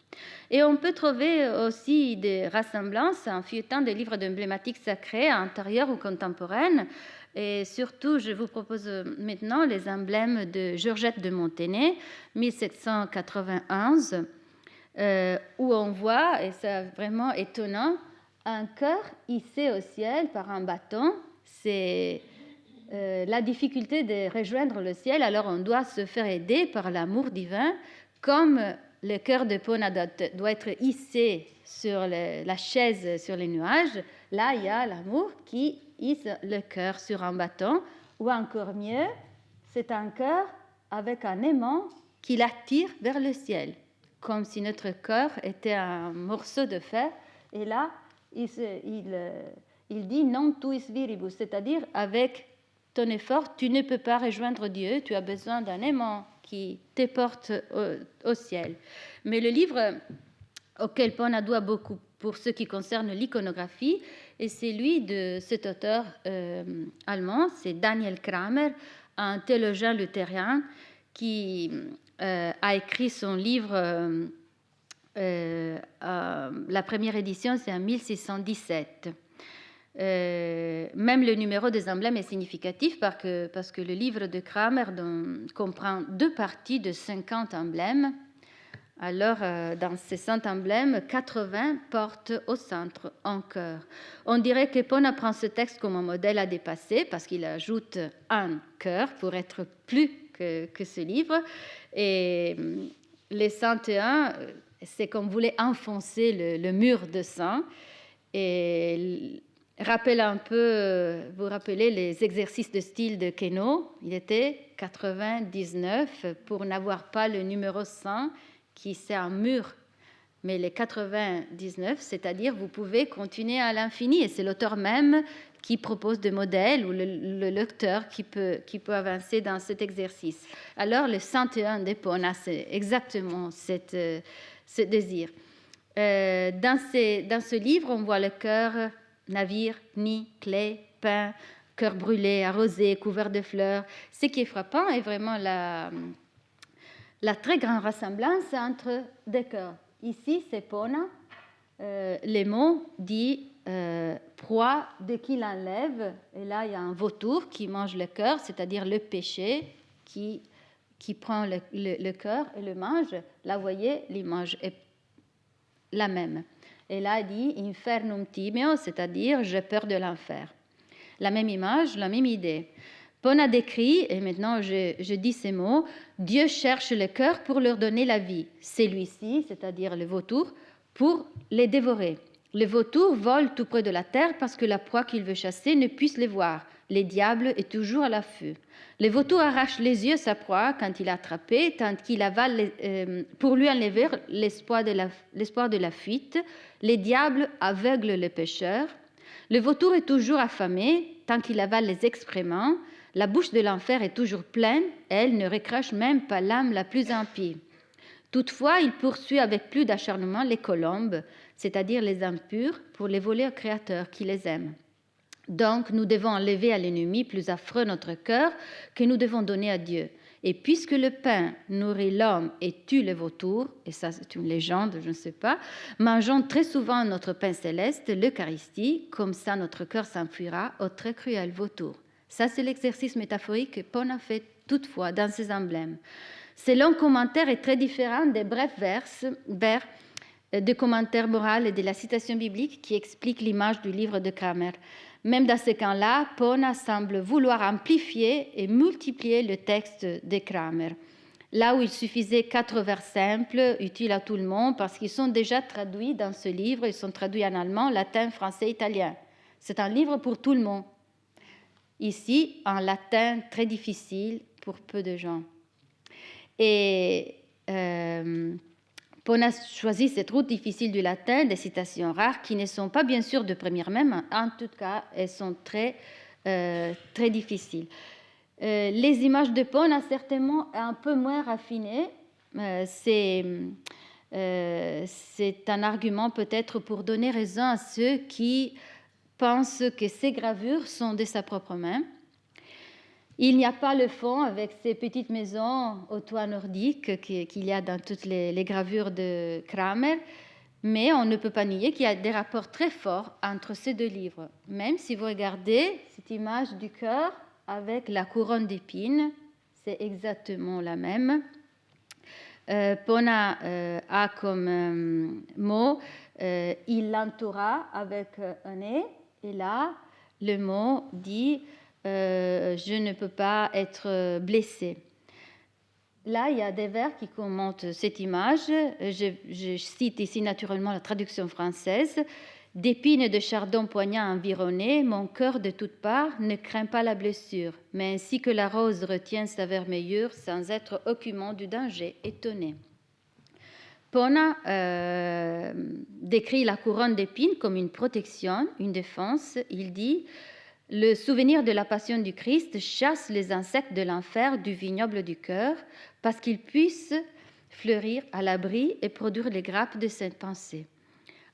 Et on peut trouver aussi des ressemblances en feuilletant des livres d'emblématiques sacrées, antérieures ou contemporaines. Et surtout, je vous propose maintenant les emblèmes de Georgette de Montenay, 1791, où on voit, et c'est vraiment étonnant, un cœur hissé au ciel par un bâton. C'est la difficulté de rejoindre le ciel, alors on doit se faire aider par l'amour divin, comme le cœur de Pona doit être hissé sur la chaise sur les nuages. Là, il y a l'amour qui hisse le cœur sur un bâton, ou encore mieux, c'est un cœur avec un aimant qui l'attire vers le ciel. comme si notre cœur était un morceau de fer. Et là, il dit non tuis viribus, c'est-à-dire avec ton effort, tu ne peux pas rejoindre Dieu, tu as besoin d'un aimant qui te porte au ciel. Mais le livre auquel Pona doit beaucoup pour ce qui concerne l'iconographie, et c'est lui de cet auteur allemand, c'est Daniel Kramer, un théologien luthérien qui a écrit son livre, la première édition, c'est en 1617. Même le numéro des emblèmes est significatif parce que le livre de Kramer comprend 2 parties de 50 emblèmes. Alors, dans ces 100 emblèmes, 80 portent au centre un cœur. On dirait que Pona prend ce texte comme un modèle à dépasser parce qu'il ajoute un cœur pour être plus que ce livre. Et les 101, c'est comme voulait enfoncer le mur de sang. Et rappelle un peu, vous rappelez les exercices de style de Queneau, il était 99 pour n'avoir pas le numéro 100 qui c'est un mur, mais les 99, c'est-à-dire vous pouvez continuer à l'infini, et c'est l'auteur même qui propose des modèles ou le lecteur qui peut avancer dans cet exercice. Alors le 101 de Pona, c'est exactement ce désir. Dans ce livre, on voit le cœur, navire, nid, clé, pain, cœur brûlé, arrosé, couvert de fleurs. Ce qui est frappant est vraiment la très grande ressemblance entre deux cœurs. Ici, c'est Pona. Les mots disent proie de qui l'enlève. Et là, il y a un vautour qui mange le cœur, c'est-à-dire le péché qui prend le cœur et le mange. Là, vous voyez, l'image est la même. Et là, il dit infernum timeo, c'est-à-dire j'ai peur de l'enfer. La même image, la même idée. Pona décrit, et maintenant je dis ces mots, Dieu cherche le cœur pour leur donner la vie. Celui-ci, c'est-à-dire le vautour, pour les dévorer. Le vautour vole tout près de la terre parce que la proie qu'il veut chasser ne puisse les voir. Le diable est toujours à l'affût. Le vautour arrache les yeux à sa proie quand il l'a attrapé, tant qu'il avale pour lui enlever l'espoir de la fuite. Le diable aveugle le pécheur. Le vautour est toujours affamé tant qu'il avale les excréments. La bouche de l'enfer est toujours pleine, elle ne recrache même pas l'âme la plus impie. Toutefois, il poursuit avec plus d'acharnement les colombes, c'est-à-dire les impurs, pour les voler au Créateur qui les aime. Donc, nous devons enlever à l'ennemi plus affreux notre cœur que nous devons donner à Dieu. Et puisque le pain nourrit l'homme et tue le vautour, et ça c'est une légende, je ne sais pas, mangeons très souvent notre pain céleste, l'Eucharistie, comme ça notre cœur s'enfuira au très cruel vautour. Ça, c'est l'exercice métaphorique que Pona fait toutefois dans ses emblèmes. Ce long commentaire est très différent des brefs vers de commentaires moraux et de la citation biblique qui explique l'image du livre de Kramer. Même dans ce cas-là, Pona semble vouloir amplifier et multiplier le texte de Kramer. Là où il suffisait 4 vers simples, utiles à tout le monde, parce qu'ils sont déjà traduits dans ce livre, ils sont traduits en allemand, latin, français, italien. C'est un livre pour tout le monde. Ici, en latin très difficile pour peu de gens. Et Pona choisit cette route difficile du latin, des citations rares qui ne sont pas bien sûr de première main, mais en tout cas, elles sont très difficiles. Les images de Pona, certainement, un peu moins raffinées. C'est un argument peut-être pour donner raison à ceux qui pensent que ces gravures sont de sa propre main. Il n'y a pas le fond avec ces petites maisons au toit nordique qu'il y a dans toutes les gravures de Kramer, mais on ne peut pas nier qu'il y a des rapports très forts entre ces 2 livres. Même si vous regardez cette image du cœur avec la couronne d'épines, c'est exactement la même. Pona a comme mot il l'entoura avec un nez, et là le mot dit je ne peux pas être blessé. Là, il y a des vers qui commentent cette image. Je cite ici naturellement la traduction française. D'épines de chardon poignant environné, mon cœur de toutes parts ne craint pas la blessure, mais ainsi que la rose retient sa vermeillure sans être aucunement du danger étonné. Pona décrit la couronne d'épines comme une protection, une défense. Il dit « Le souvenir de la passion du Christ chasse les insectes de l'enfer du vignoble du cœur parce qu'ils puissent fleurir à l'abri et produire les grappes de cette pensée. »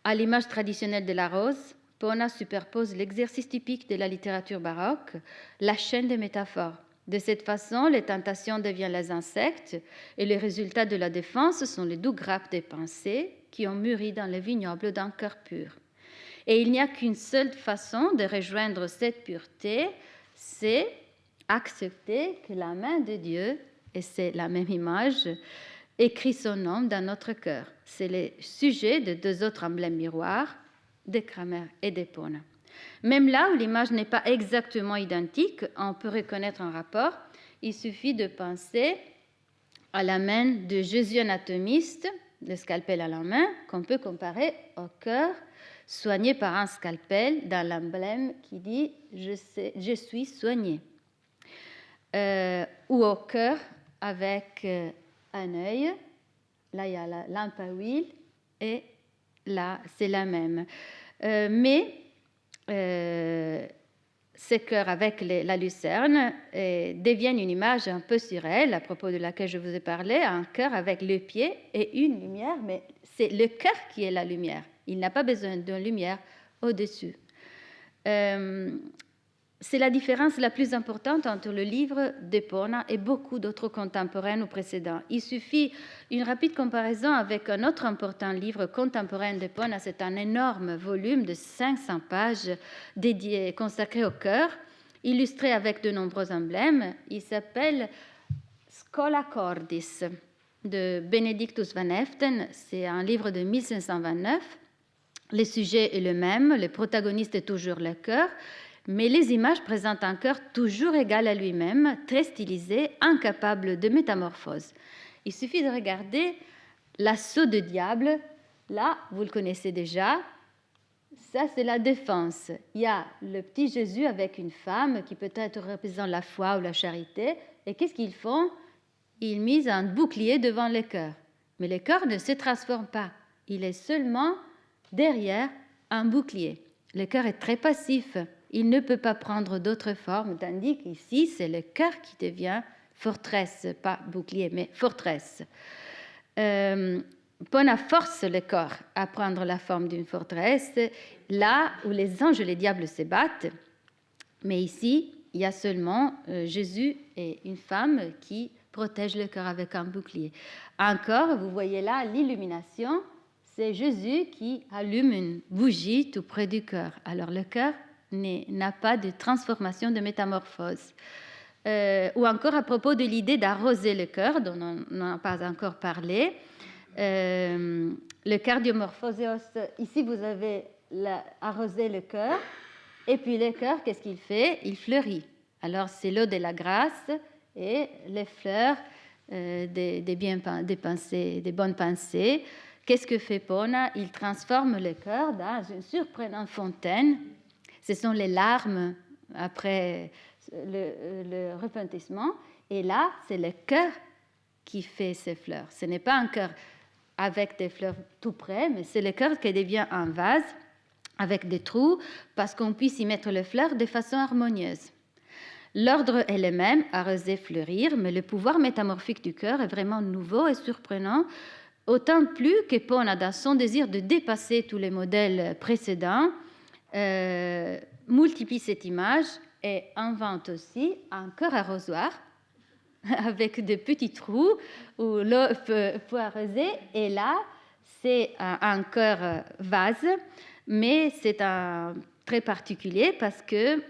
À l'image traditionnelle de la rose, Pona superpose l'exercice typique de la littérature baroque, la chaîne des métaphores. De cette façon, les tentations deviennent les insectes et les résultats de la défense sont les doux grappes des pensées qui ont mûri dans le vignoble d'un cœur pur. Et il n'y a qu'une seule façon de rejoindre cette pureté, c'est accepter que la main de Dieu, et c'est la même image, écrit son nom dans notre cœur. C'est le sujet de deux autres emblèmes miroirs, de Cramer et de Pona. Même là où l'image n'est pas exactement identique, on peut reconnaître un rapport. Il suffit de penser à la main de Jésus anatomiste, le scalpel à la main, qu'on peut comparer au cœur soigné par un scalpel dans l'emblème qui dit « je suis soigné ». Ou au cœur avec un œil. Là, il y a la lampe à huile et là, c'est la même. Mais ces cœurs avec la lucerne deviennent une image un peu surréelle à propos de laquelle je vous ai parlé, un cœur avec le pied et une lumière, mais c'est le cœur qui est la lumière. Il n'a pas besoin d'une lumière au-dessus. C'est la différence la plus importante entre le livre de Pona et beaucoup d'autres contemporains ou précédents. Il suffit une rapide comparaison avec un autre important livre contemporain de Pona. C'est un énorme volume de 500 pages dédié, consacré au cœur, illustré avec de nombreux emblèmes. Il s'appelle Schola Cordis de Benedictus van Heften. C'est un livre de 1529. Le sujet est le même, le protagoniste est toujours le cœur, mais les images présentent un cœur toujours égal à lui-même, très stylisé, incapable de métamorphose. Il suffit de regarder l'assaut de diable. Là, vous le connaissez déjà. Ça, c'est la défense. Il y a le petit Jésus avec une femme qui peut-être représente la foi ou la charité. Et qu'est-ce qu'ils font? Ils misent un bouclier devant le cœur. Mais le cœur ne se transforme pas. Il est seulement derrière un bouclier. Le cœur est très passif. Il ne peut pas prendre d'autres formes, tandis qu'ici, c'est le cœur qui devient forteresse, pas bouclier, mais forteresse. Pona force le corps à prendre la forme d'une forteresse, là où les anges et les diables se battent. Mais ici, il y a seulement Jésus et une femme qui protègent le cœur avec un bouclier. Encore, vous voyez là l'illumination, c'est Jésus qui allume une bougie tout près du cœur. Alors le cœur n'a pas de transformation, de métamorphose. Ou encore à propos de l'idée d'arroser le cœur, dont on n'a pas encore parlé. Le cardiomorphoseos, ici vous avez arrosé le cœur, et puis le cœur, qu'est-ce qu'il fait? Il fleurit. Alors c'est l'eau de la grâce et les fleurs des bonnes pensées. Qu'est-ce que fait Pona? Il transforme le cœur dans une surprenante fontaine. Ce sont les larmes après le repentissement. Et là, c'est le cœur qui fait ces fleurs. Ce n'est pas un cœur avec des fleurs tout près, mais c'est le cœur qui devient un vase avec des trous parce qu'on puisse y mettre les fleurs de façon harmonieuse. L'ordre est le même, arroser, fleurir, mais le pouvoir métamorphique du cœur est vraiment nouveau et surprenant, autant plus que Pona, dans son désir de dépasser tous les modèles précédents, multiplie cette image et invente aussi un cœur arrosoir avec de petits trous où l'eau peut arroser. Et là, c'est un cœur vase, mais c'est très particulier parce que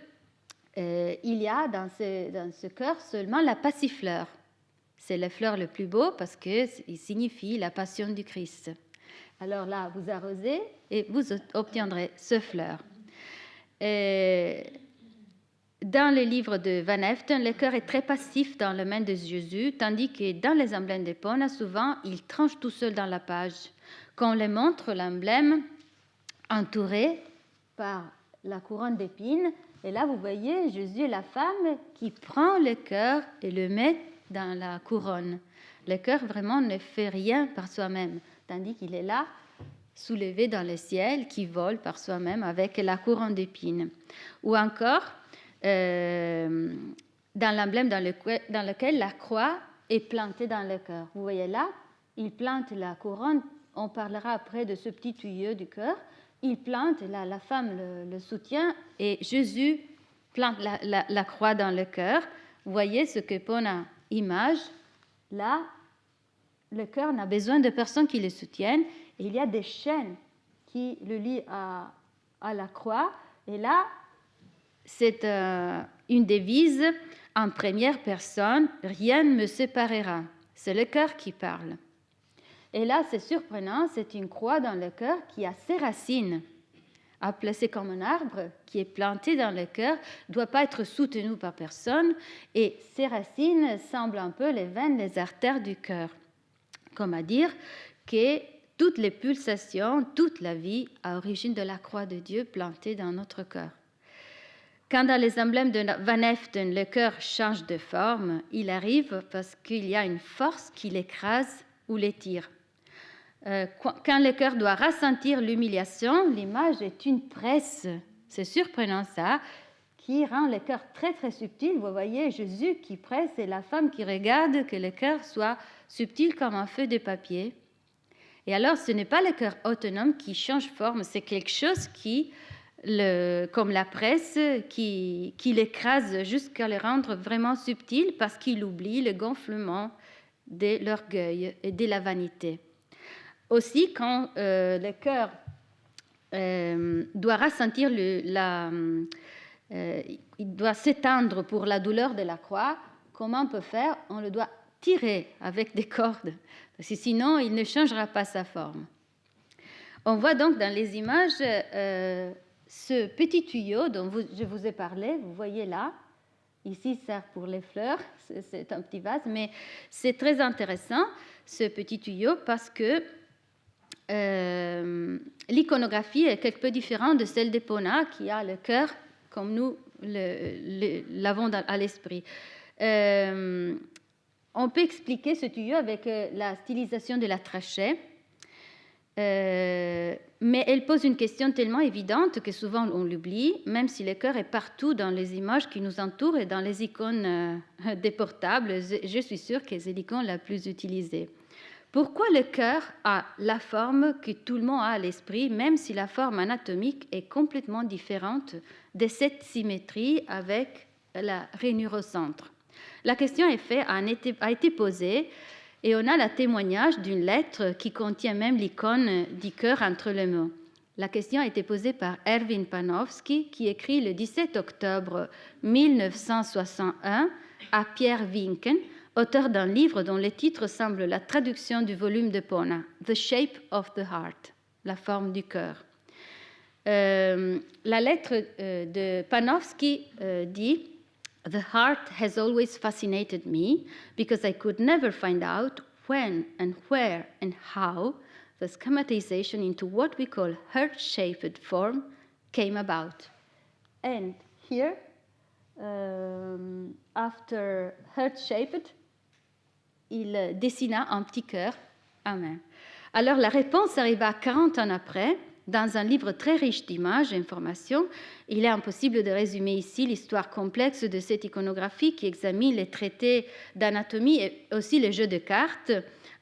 il y a dans ce cœur seulement la passifleur. C'est la fleur le plus beau parce qu'il signifie la passion du Christ. Alors là, vous arrosez et vous obtiendrez ce fleur. Dans le livre de Van Heften, le cœur est très passif dans les mains de Jésus, tandis que dans les emblèmes de Pona, souvent, il tranche tout seul dans la page. Quand on les montre, l'emblème entouré par la couronne d'épines, et là, vous voyez Jésus et la femme qui prend le cœur et le met dans la couronne. Le cœur vraiment ne fait rien par soi-même, tandis qu'il est là, soulevé dans le ciel, qui vole par soi-même avec la couronne d'épines. Ou encore, dans l'emblème dans lequel la croix est plantée dans le cœur. Vous voyez là, il plante la couronne. On parlera après de ce petit tuyau du cœur. Il plante, la femme le soutient, et Jésus plante la croix dans le cœur. Vous voyez ce que Pona image. Là, le cœur n'a besoin de personne qui le soutienne. Et il y a des chaînes qui le lient à la croix. Et là, c'est une devise en première personne. Rien ne me séparera. C'est le cœur qui parle. Et là, c'est surprenant, c'est une croix dans le cœur qui a ses racines. À placer comme un arbre qui est planté dans le cœur, ne doit pas être soutenu par personne, et ses racines semblent un peu les veines, les artères du cœur. Comme à dire que toutes les pulsations, toute la vie, à origine de la croix de Dieu plantée dans notre cœur. Quand dans les emblèmes de Van Eften, le cœur change de forme, il arrive parce qu'il y a une force qui l'écrase ou l'étire. Quand le cœur doit ressentir l'humiliation, l'image est une presse. C'est surprenant ça, qui rend le cœur très très subtil. Vous voyez Jésus qui presse et la femme qui regarde que le cœur soit subtil comme un feu de papier. Et alors ce n'est pas le cœur autonome qui change forme, c'est quelque chose qui, comme la presse, qui l'écrase jusqu'à le rendre vraiment subtil parce qu'il oublie le gonflement de l'orgueil et de la vanité. Aussi, quand le cœur doit ressentir il doit s'étendre pour la douleur de la croix, comment on peut faire? On le doit tirer avec des cordes, parce que sinon il ne changera pas sa forme. On voit donc dans les images ce petit tuyau dont je vous ai parlé, vous voyez là, ici sert pour les fleurs, c'est un petit vase, mais c'est très intéressant ce petit tuyau parce que l'iconographie est quelque peu différente de celle de Pona qui a le cœur comme nous l'avons à l'esprit. On peut expliquer ce tuyau avec la stylisation de la trachée, mais elle pose une question tellement évidente que souvent on l'oublie, même si le cœur est partout dans les images qui nous entourent et dans les icônes des portables. Je suis sûre que c'est l'icône la plus utilisée. Pourquoi le cœur a la forme que tout le monde a à l'esprit, même si la forme anatomique est complètement différente de cette symétrie avec la rainure au centre? La question a été posée et on a le témoignage d'une lettre qui contient même l'icône du cœur entre les mots. La question a été posée par Erwin Panofsky qui écrit le 17 octobre 1961 à Pierre Winken, auteur d'un livre dont le titre semble la traduction du volume de Pona, The Shape of the Heart, la forme du cœur. La lettre de Panofsky dit « The heart has always fascinated me because I could never find out when and where and how the schematization into what we call heart-shaped form came about. » And here, after heart-shaped, il dessina un petit cœur à main. Alors la réponse arriva 40 ans après, dans un livre très riche d'images et d'informations. Il est impossible de résumer ici l'histoire complexe de cette iconographie qui examine les traités d'anatomie et aussi les jeux de cartes,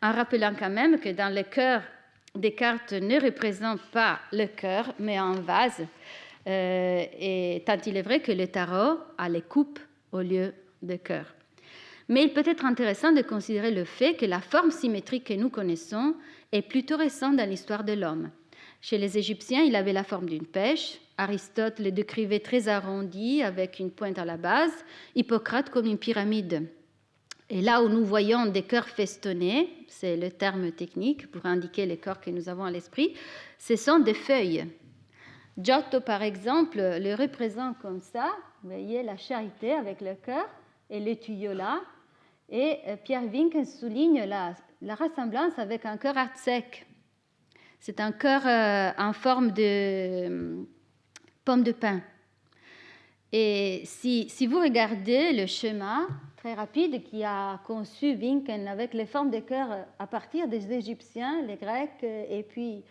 en rappelant quand même que dans le cœur, des cartes ne représentent pas le cœur, mais un vase. Et tant il est vrai que le tarot a les coupes au lieu de cœur. Mais il peut être intéressant de considérer le fait que la forme symétrique que nous connaissons est plutôt récente dans l'histoire de l'homme. Chez les Égyptiens, il avait la forme d'une pêche. Aristote le décrivait très arrondi avec une pointe à la base. Hippocrate comme une pyramide. Et là où nous voyons des cœurs festonnés, c'est le terme technique pour indiquer les corps que nous avons à l'esprit, ce sont des feuilles. Giotto, par exemple, le représente comme ça. Vous voyez la charité avec le cœur et les tuyaux là. Et Pierre Winken souligne la ressemblance avec un cœur sec. C'est un cœur en forme de pomme de pin. Et si vous regardez le schéma très rapide qui a conçu Winken avec les formes des cœurs à partir des Égyptiens, les Grecs et puis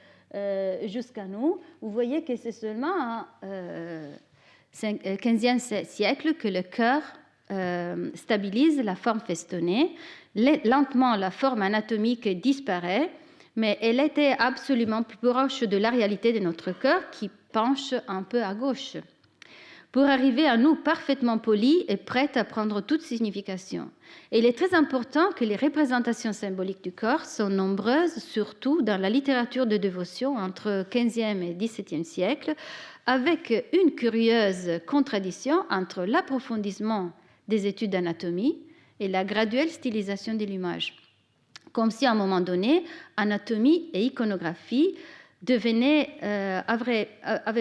jusqu'à nous. Vous voyez que c'est seulement au XVe siècle que le cœur stabilise la forme festonnée. Lentement, la forme anatomique disparaît, mais elle était absolument plus proche de la réalité de notre cœur qui penche un peu à gauche, pour arriver à nous parfaitement polis et prêts à prendre toute signification. Et il est très important que les représentations symboliques du corps sont nombreuses, surtout dans la littérature de dévotion entre XVe et XVIIe siècle, avec une curieuse contradiction entre l'approfondissement des études d'anatomie et la graduelle stylisation de l'image. Comme si à un moment donné, anatomie et iconographie avaient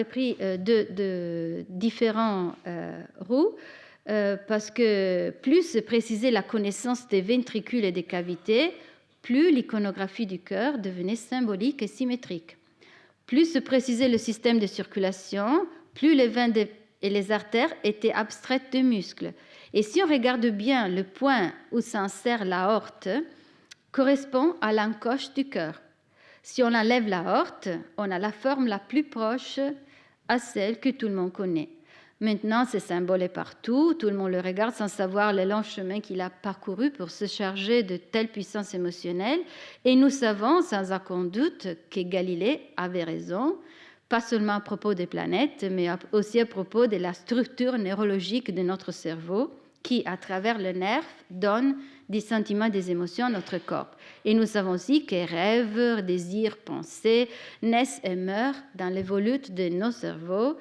pris de différents roues, parce que plus se précisait la connaissance des ventricules et des cavités, plus l'iconographie du cœur devenait symbolique et symétrique. Plus se précisait le système de circulation, plus les veines et les artères étaient abstraites de muscles. Et si on regarde bien, le point où s'insère l'aorte correspond à l'encoche du cœur. Si on enlève l'aorte, on a la forme la plus proche à celle que tout le monde connaît. Maintenant, ce symbole est partout, tout le monde le regarde sans savoir le long chemin qu'il a parcouru pour se charger de telle puissance émotionnelle. Et nous savons sans aucun doute que Galilée avait raison, pas seulement à propos des planètes, mais aussi à propos de la structure neurologique de notre cerveau, qui, à travers le nerf, donne des sentiments, des émotions à notre corps. Et nous savons aussi que rêves, désirs, pensées naissent et meurent dans les volutes de nos cerveaux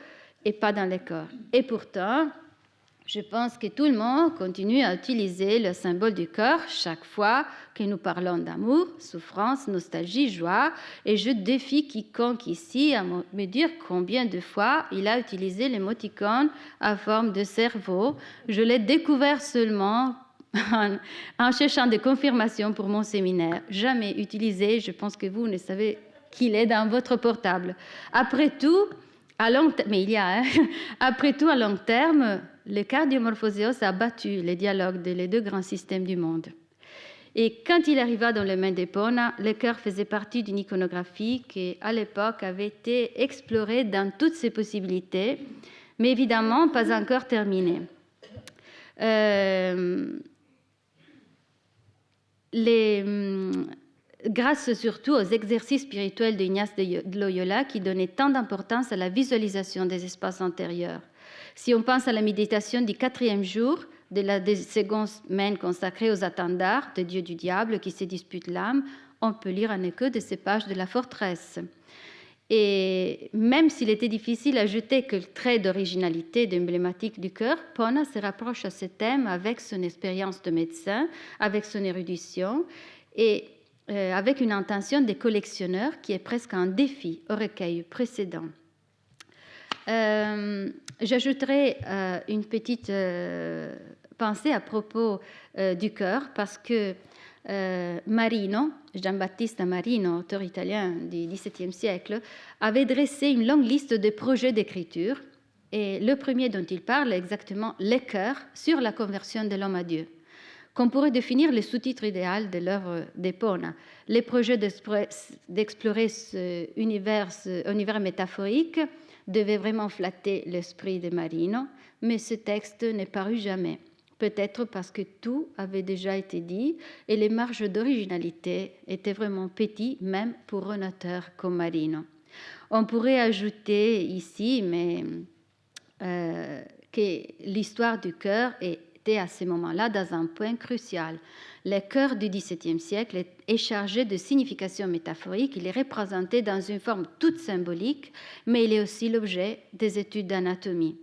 et pas dans les corps. Et pourtant, je pense que tout le monde continue à utiliser le symbole du corps chaque fois que nous parlons d'amour, souffrance, nostalgie, joie. Et je défie quiconque ici à me dire combien de fois il a utilisé l'émoticône à forme de cerveau. Je l'ai découvert seulement en cherchant des confirmations pour mon séminaire. Jamais utilisé, je pense que vous ne savez qu'il est dans votre portable. Après tout, à long terme, le cardiomorphoséos a battu les dialogues des deux grands systèmes du monde. Et quand il arriva dans les mains d'Epona, le cœur faisait partie d'une iconographie qui, à l'époque, avait été explorée dans toutes ses possibilités, mais évidemment pas encore terminée. Grâce surtout aux exercices spirituels d'Ignace de Loyola qui donnaient tant d'importance à la visualisation des espaces antérieurs. Si on pense à la méditation du 4e jour de la seconde semaine consacrée aux attendards de Dieu du diable qui se disputent l'âme, on peut lire un écho de ces pages de la forteresse. Et même s'il était difficile d'ajouter quelques traits d'originalité, d'emblématique du cœur, Pona se rapproche à ce thème avec son expérience de médecin, avec son érudition et avec une intention des collectionneurs qui est presque un défi au recueil précédent. J'ajouterai une petite pensée à propos du cœur parce que Marino, Giambattista Marino, auteur italien du XVIIe siècle, avait dressé une longue liste de projets d'écriture et le premier dont il parle est exactement les cœurs sur la conversion de l'homme à Dieu. Qu'on pourrait définir le sous-titre idéal de l'œuvre d'Epona. Les projets d'explorer ce univers métaphorique devaient vraiment flatter l'esprit de Marino, mais ce texte n'est paru jamais. Peut-être parce que tout avait déjà été dit et les marges d'originalité étaient vraiment petites, même pour un auteur comme Marino. On pourrait ajouter ici que l'histoire du cœur était à ce moment-là dans un point crucial. Le cœur du XVIIe siècle est chargé de signification métaphorique, il est représenté dans une forme toute symbolique, mais il est aussi l'objet des études d'anatomie.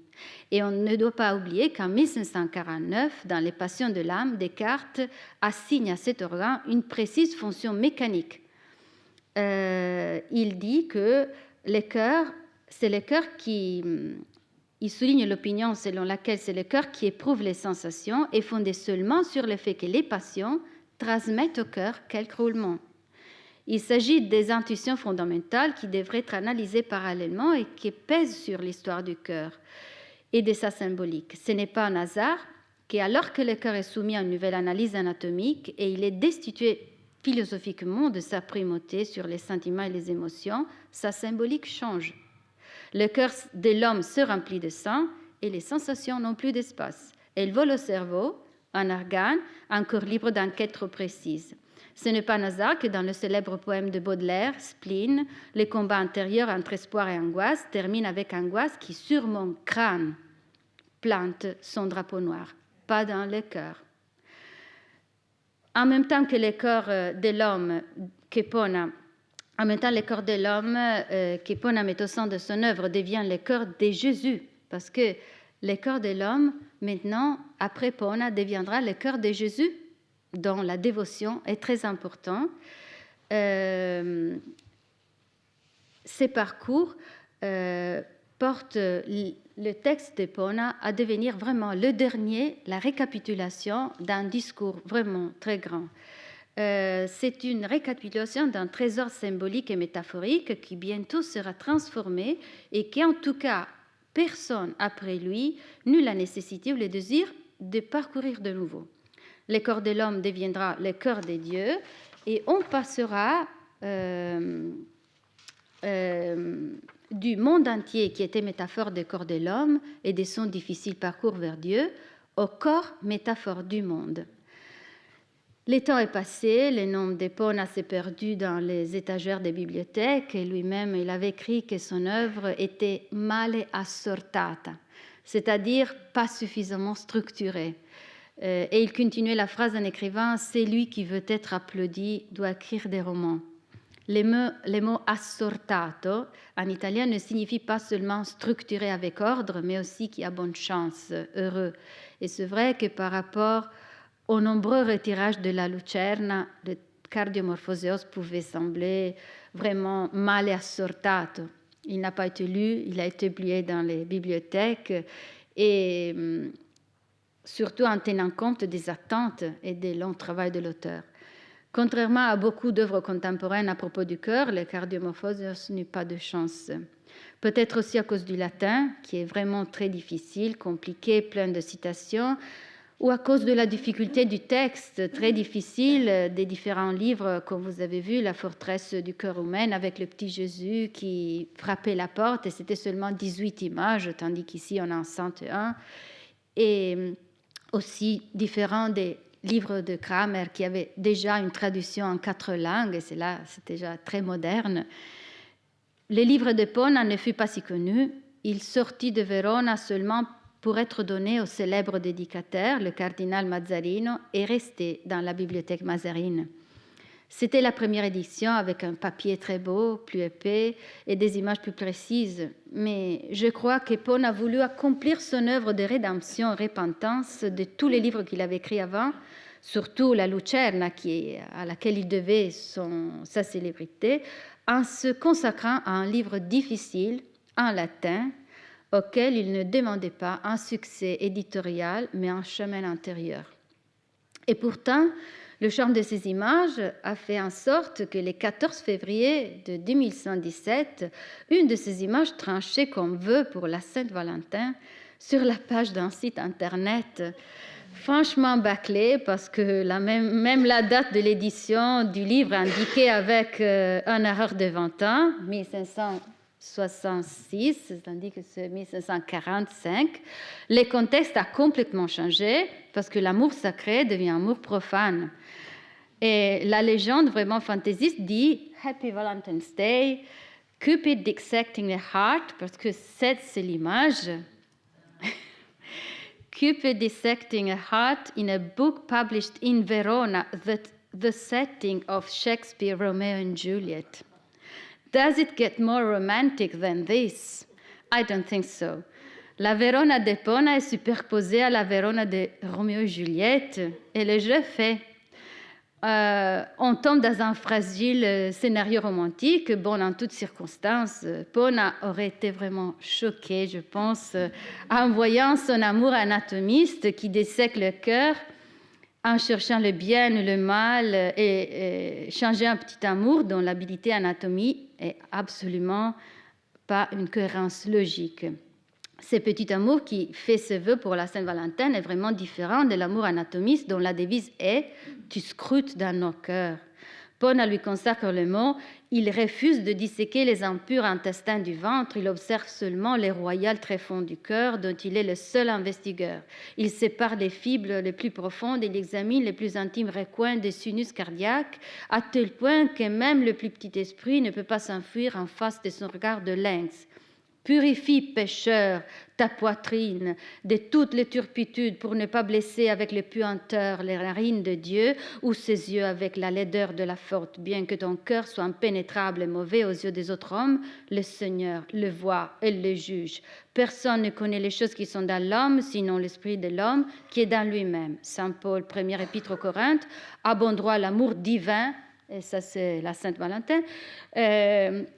Et on ne doit pas oublier qu'en 1549, dans Les Passions de l'âme, Descartes assigne à cet organe une précise fonction mécanique. Il dit que le cœur, c'est le cœur qui... Il souligne l'opinion selon laquelle c'est le cœur qui éprouve les sensations et fondé seulement sur le fait que les passions transmettent au cœur quelques roulements. Il s'agit des intuitions fondamentales qui devraient être analysées parallèlement et qui pèsent sur l'histoire du cœur et de sa symbolique. Ce n'est pas un hasard qu'alors que le cœur est soumis à une nouvelle analyse anatomique et il est destitué philosophiquement de sa primauté sur les sentiments et les émotions, sa symbolique change. Le cœur de l'homme se remplit de sang et les sensations n'ont plus d'espace. Elles volent au cerveau, un organe encore libre d'enquête trop précise. Ce n'est pas un hasard que dans le célèbre poème de Baudelaire, Spleen, le combat intérieur entre espoir et angoisse termine avec angoisse qui, sur mon crâne, plante son drapeau noir, pas dans le cœur. En même temps que le corps de l'homme que Pona met au centre de son œuvre devient le corps de Jésus, parce que le corps de l'homme, maintenant, après Pona, deviendra le cœur de Jésus, dont la dévotion est très importante. Ces parcours portent le texte de Pona à devenir vraiment le dernier, la récapitulation d'un discours vraiment très grand. C'est une récapitulation d'un trésor symbolique et métaphorique qui bientôt sera transformé et qui, en tout cas, personne après lui n'eut la nécessité ou le désir de parcourir de nouveau. Le corps de l'homme deviendra le cœur de Dieu et on passera du monde entier qui était métaphore du corps de l'homme et de son difficile parcours vers Dieu au corps métaphore du monde. Le temps est passé, le nom de Pona s'est perdu dans les étagères des bibliothèques et lui-même il avait écrit que son œuvre était male assortata, c'est-à-dire pas suffisamment structurée. Et il continuait la phrase en écrivant « Celui qui veut être applaudi doit écrire des romans ». Le mot assortato en italien ne signifie pas seulement structuré avec ordre, mais aussi qui a bonne chance, heureux. Et c'est vrai que par rapport aux nombreux retirages de la Lucerna, le Cardiomorphoseos pouvait sembler vraiment mal assortato. Il n'a pas été lu, il a été publié dans les bibliothèques et surtout en tenant compte des attentes et des longs travaux de l'auteur. Contrairement à beaucoup d'œuvres contemporaines à propos du cœur, le Cardiomorphoseos n'eut pas de chance. Peut-être aussi à cause du latin, qui est vraiment très difficile, compliqué, plein de citations, ou à cause de la difficulté du texte, très difficile, des différents livres, comme vous avez vu, La forteresse du cœur humain, avec le petit Jésus qui frappait la porte, et c'était seulement 18 images, tandis qu'ici on en a 101. Et aussi différents des livres de Kramer qui avaient déjà une traduction en 4 langues, et c'est déjà très moderne. Le livre de Pona ne fut pas si connu. Il sortit de Verona seulement pour être donné au célèbre dédicataire, le cardinal Mazzarino, et resté dans la bibliothèque mazarine. C'était la première édition avec un papier très beau, plus épais et des images plus précises. Mais je crois que Pona a voulu accomplir son œuvre de rédemption et repentance de tous les livres qu'il avait écrits avant, surtout la Lucerna, à laquelle il devait sa célébrité, en se consacrant à un livre difficile, en latin, auquel il ne demandait pas un succès éditorial, mais un chemin intérieur. Et pourtant, le charme de ces images a fait en sorte que le 14 février de 2117, une de ces images tranchait comme vœu pour la Saint-Valentin sur la page d'un site internet franchement bâclé, parce que même la date de l'édition du livre indiquée avec une erreur de 20 ans, 1566, tandis que c'est 1545. Le contexte a complètement changé parce que l'amour sacré devient amour profane. Et la légende vraiment fantaisiste dit « Happy Valentine's Day, Cupid dissecting the heart », parce que c'est l'image. Cupid dissecting a heart in a book published in Verona, the setting of Shakespeare, Romeo and Juliet. Does it get more romantic than this? I don't think so. La Verona de Pona est superposée à la Verona de Roméo et Juliette, et le jeu fait. On tombe dans un fragile scénario romantique. Bon, en toutes circonstances, Pona aurait été vraiment choqué, je pense, en voyant son amour anatomiste qui dissèque le cœur en cherchant le bien ou le mal et changer un petit amour dont l'habilité anatomie est absolument pas une cohérence logique. Ce petit amour qui fait ses vœux pour la Saint-Valentin est vraiment différent de l'amour anatomiste dont la devise est « tu scrutes dans nos cœurs ». Pona lui consacre le mot « il refuse de disséquer les impurs intestins du ventre, il observe seulement les royales tréfonds du cœur dont il est le seul investigueur. Il sépare les fibres les plus profondes et il examine les plus intimes recoins des sinus cardiaques, à tel point que même le plus petit esprit ne peut pas s'enfuir en face de son regard de lynx. Purifie, pécheur, ta poitrine de toutes les turpitudes pour ne pas blesser avec les puanteurs les narines de Dieu ou ses yeux avec la laideur de la faute. Bien que ton cœur soit impénétrable et mauvais aux yeux des autres hommes, le Seigneur le voit et le juge. Personne ne connaît les choses qui sont dans l'homme, sinon l'esprit de l'homme qui est dans lui-même. Saint Paul, première épître aux Corinthes, a bon droit l'amour divin, et ça c'est la Sainte Valentin,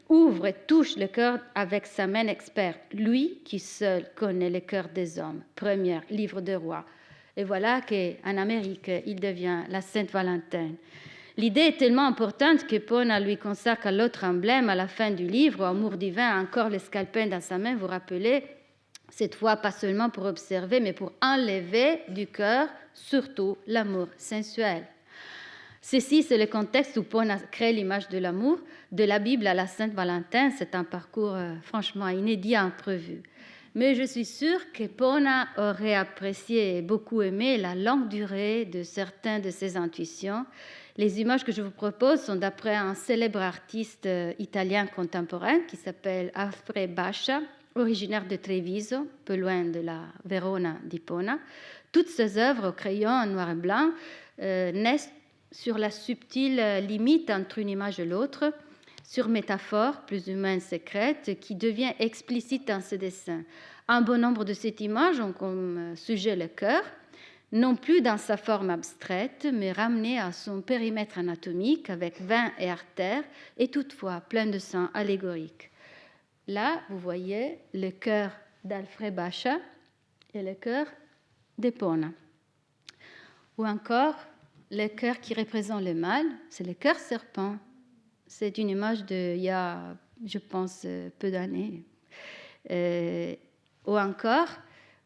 ouvre et touche le cœur avec sa main experte, lui qui seul connaît le cœur des hommes. Premier livre de Rois. Et voilà qu'en Amérique, il devient la Sainte Valentin. L'idée est tellement importante que Pona lui consacre l'autre emblème à la fin du livre, amour divin, encore le scalpin dans sa main, vous rappelez, cette fois pas seulement pour observer, mais pour enlever du cœur surtout l'amour sensuel. Ceci, c'est le contexte où Pona crée l'image de l'amour. De la Bible à la Sainte-Valentin, c'est un parcours franchement inédit à entrevue. Mais je suis sûre que Pona aurait apprécié et beaucoup aimé la longue durée de certaines de ses intuitions. Les images que je vous propose sont d'après un célèbre artiste italien contemporain qui s'appelle Alfred Bascia, originaire de Treviso, peu loin de la Verona di Pona. Toutes ses œuvres au crayon en noir et blanc naissent sur la subtile limite entre une image et l'autre, sur métaphore plus ou moins secrète qui devient explicite dans ce dessin. Un bon nombre de ces images ont comme sujet le cœur, non plus dans sa forme abstraite, mais ramené à son périmètre anatomique avec veines et artères, et toutefois plein de sang allégorique. Là, vous voyez le cœur d'Alfred Bascia et le cœur de Pona. Ou encore, le cœur qui représente le mal, c'est le cœur serpent. C'est une image d'il y a, je pense, peu d'années. Ou encore,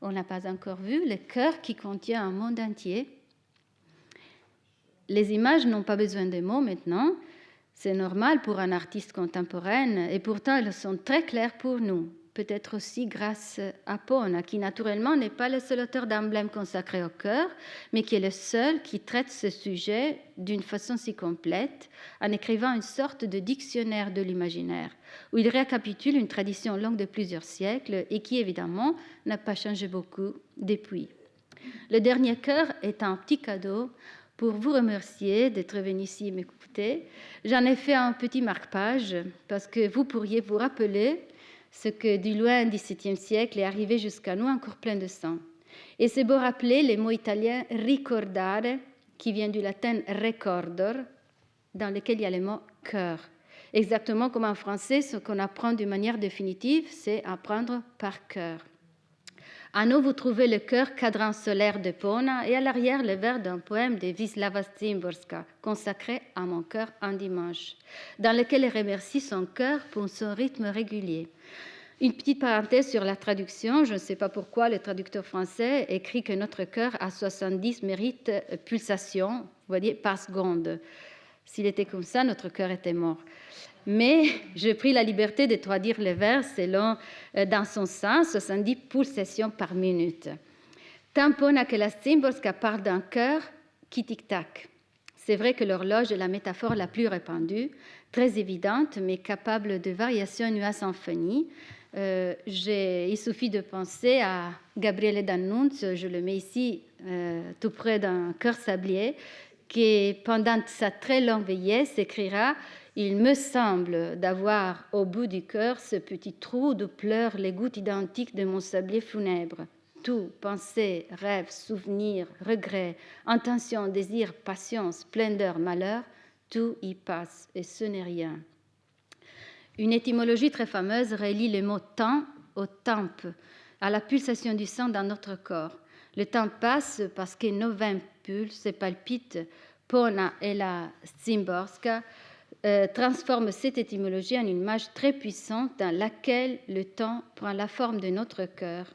on n'a pas encore vu, le cœur qui contient un monde entier. Les images n'ont pas besoin de mots maintenant. C'est normal pour un artiste contemporain et pourtant elles sont très claires pour nous. Peut-être aussi grâce à Pona, qui naturellement n'est pas le seul auteur d'emblèmes consacrés au cœur, mais qui est le seul qui traite ce sujet d'une façon si complète, en écrivant une sorte de dictionnaire de l'imaginaire, où il récapitule une tradition longue de plusieurs siècles et qui, évidemment, n'a pas changé beaucoup depuis. Le dernier cœur est un petit cadeau pour vous remercier d'être venu ici m'écouter. J'en ai fait un petit marque-page parce que vous pourriez vous rappeler ce que du loin XVIIe siècle est arrivé jusqu'à nous encore plein de sang. Et c'est beau rappeler les mots italiens ricordare, qui vient du latin recordor, dans lequel il y a le mot cœur. Exactement comme en français, ce qu'on apprend d'une manière définitive, c'est apprendre par cœur. À nous, vous trouvez le cœur cadran solaire de Pona et à l'arrière le vers d'un poème de Wisława Szymborska, consacré à mon cœur un dimanche, dans lequel il remercie son cœur pour son rythme régulier. Une petite parenthèse sur la traduction. Je ne sais pas pourquoi le traducteur français écrit que notre cœur a 70 mérites pulsations, vous voyez, par seconde. S'il était comme ça, notre cœur était mort. Mais j'ai pris la liberté de traduire le vers selon, dans son sens, 70 pulsations par minute. Tant Pona que la Szymborska parlent d'un cœur qui tic-tac. C'est vrai que l'horloge est la métaphore la plus répandue, très évidente, mais capable de variations nuances infinies. Il suffit de penser à Gabriele D'Annunzio, je le mets ici tout près d'un cœur sablier, qui pendant sa très longue veillée s'écrira « Il me semble d'avoir au bout du cœur ce petit trou d'où pleurent les gouttes identiques de mon sablier funèbre. Tout, pensée, rêve, souvenir, regret, intention, désir, passion, splendeur, malheur, tout y passe et ce n'est rien. » Une étymologie très fameuse relie le mot « temps » au « tempe », à la pulsation du sang dans notre corps. Le temps passe parce que nos veines pulsent et palpitent. Pona et la Szymborska transforme cette étymologie en une image très puissante dans laquelle le temps prend la forme de notre cœur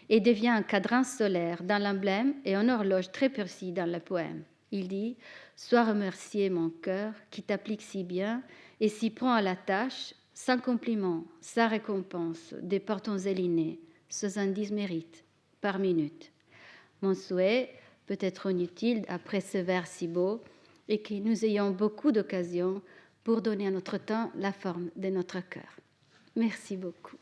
et devient un cadran solaire dans l'emblème et une horloge très précise dans le poème. Il dit « Sois remercié mon cœur qui t'applique si bien et s'y prend à la tâche, sans compliment, sans récompense, des portons élinés, 70 mérites par minute. Mon souhait peut être inutile après ce vers si beau et que nous ayons beaucoup d'occasions pour donner à notre temps la forme de notre cœur. » Merci beaucoup.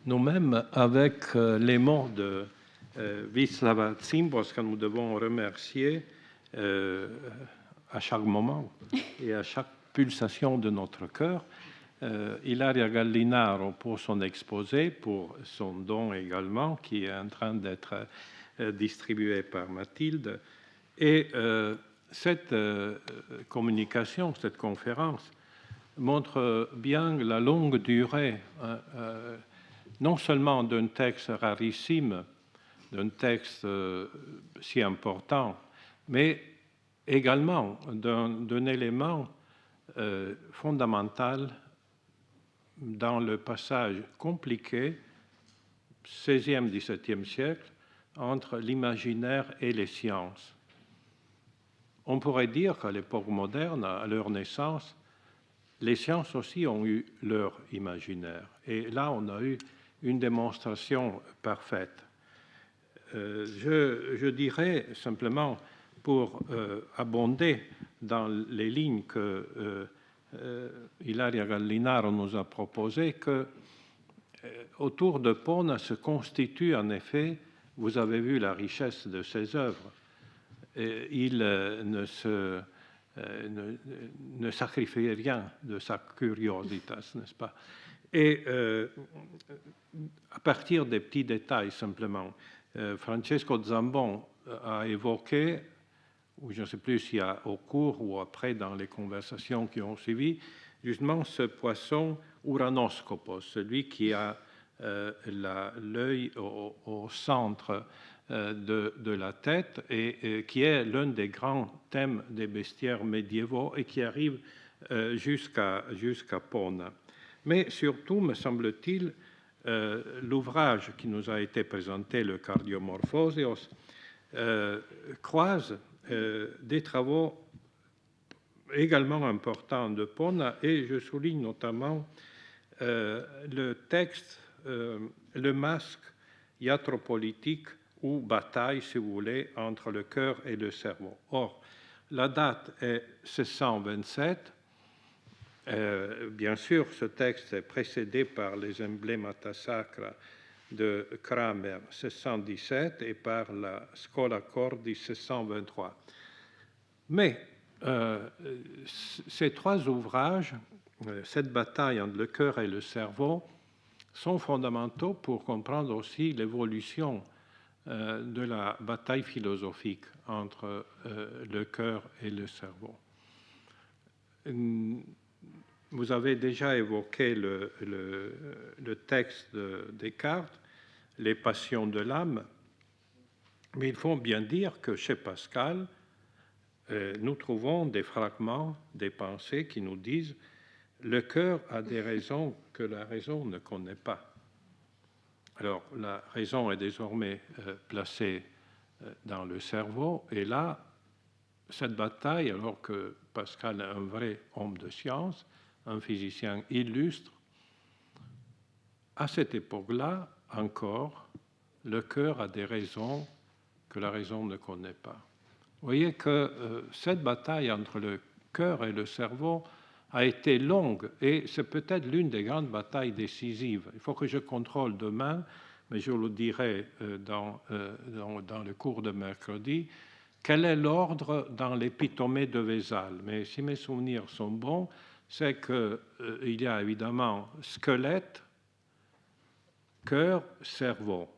Nous-mêmes, avec les mots de Wisława Szymborska, nous devons remercier à chaque moment et à chaque pulsation de notre cœur Ilaria Gallinaro pour son exposé, pour son don également, qui est en train d'être distribué par Mathilde. Et cette communication, cette conférence, montre bien la longue durée non seulement d'un texte rarissime, d'un texte si important, mais également d'un élément fondamental dans le passage compliqué, 16e, 17e siècle, entre l'imaginaire et les sciences. On pourrait dire qu'à l'époque moderne, à leur naissance, les sciences aussi ont eu leur imaginaire. Et là, on a eu une démonstration parfaite. Je dirais simplement, pour abonder dans les lignes que Ilaria Gallinaro nous a proposées, que autour de Pona se constitue en effet, vous avez vu la richesse de ses œuvres, il ne sacrifie rien de sa curiositas, n'est-ce pas? Et à partir des petits détails simplement, Francesco Zambon a évoqué, ou je ne sais plus s'il y a au cours ou après dans les conversations qui ont suivi, justement ce poisson Uranoscopos, celui qui a l'œil au centre de la tête et qui est l'un des grands thèmes des bestiaires médiévaux et qui arrive jusqu'à Pona. Mais surtout, me semble-t-il, l'ouvrage qui nous a été présenté, le Cardiomorphosios, croise des travaux également importants de Pona, et je souligne notamment le texte Le masque iatropolitique ou bataille, si vous voulez, entre le cœur et le cerveau. Or, la date est 1627. Bien sûr, ce texte est précédé par les Emblemata Sacra de Cramer 1617 et par la Schola Cordis 1623. Mais ces trois ouvrages, cette bataille entre le cœur et le cerveau, sont fondamentaux pour comprendre aussi l'évolution de la bataille philosophique entre le cœur et le cerveau. Vous avez déjà évoqué le texte de Descartes, Les passions de l'âme, mais il faut bien dire que chez Pascal, nous trouvons des fragments, des pensées qui nous disent « le cœur a des raisons que la raison ne connaît pas ». Alors, la raison est désormais placée dans le cerveau, et là, cette bataille, alors que Pascal est un vrai homme de science, un physicien illustre, à cette époque-là, encore, le cœur a des raisons que la raison ne connaît pas. Vous voyez que cette bataille entre le cœur et le cerveau a été longue, et c'est peut-être l'une des grandes batailles décisives. Il faut que je contrôle demain, mais je le dirai dans le cours de mercredi, quel est l'ordre dans l'Épitomée de Vésale. Mais si mes souvenirs sont bons, c'est qu'il y a évidemment squelette, cœur, cerveau.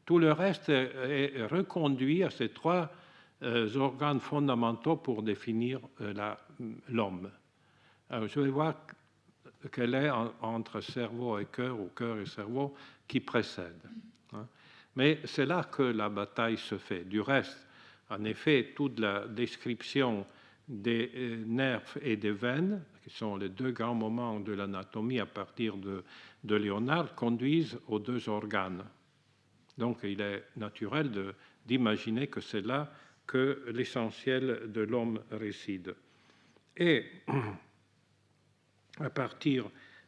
Tout le reste est reconduit à ces trois organes fondamentaux pour définir l'homme. Alors, je vais voir quelle est entre cerveau et cœur, ou cœur et cerveau, qui précède. Mais c'est là que la bataille se fait. Du reste, en effet, toute la description des nerfs et des veines, qui sont les deux grands moments de l'anatomie à partir de Léonard, conduisent aux deux organes. Donc, il est naturel d'imaginer que c'est là que l'essentiel de l'homme réside. Et à partir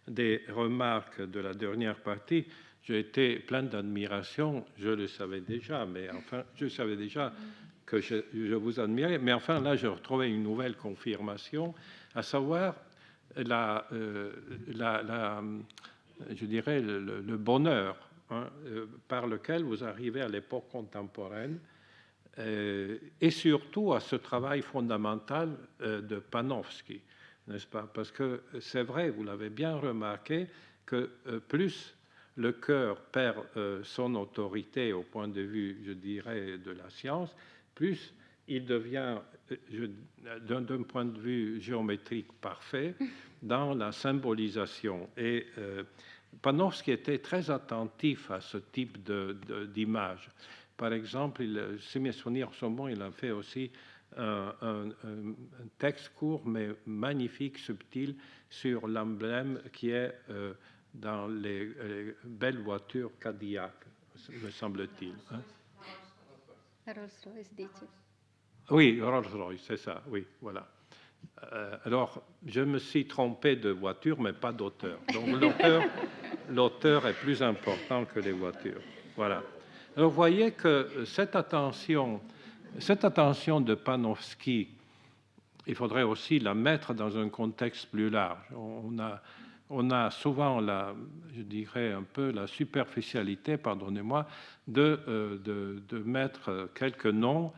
des remarques de la dernière partie, j'ai été plein d'admiration, je le savais déjà, mais enfin, je savais déjà que je vous admirais, mais enfin, là, j'ai retrouvé une nouvelle confirmation, à savoir je dirais, le bonheur par lequel vous arrivez à l'époque contemporaine, et surtout à ce travail fondamental de Panofsky, n'est-ce pas? Parce que c'est vrai, vous l'avez bien remarqué, que plus le cœur perd son autorité au point de vue, je dirais, de la science, plus il devient, d'un point de vue géométrique parfait, dans la symbolisation. Et Panofsky était très attentif à ce type d'image. Par exemple, si mes souvenirs sont bons, il a fait aussi un texte court mais magnifique, subtil, sur l'emblème qui est dans les belles voitures Cadillac, me semble-t-il. Hein? Rolls-Royce, dites. Oui, Rolls-Royce, c'est ça, oui, voilà. Alors, je me suis trompé de voiture, mais pas d'auteur. Donc, l'auteur est plus important que les voitures. Voilà. Alors, vous voyez que cette attention de Panofsky, il faudrait aussi la mettre dans un contexte plus large. On a souvent, je dirais un peu la superficialité, pardonnez-moi, de mettre quelques noms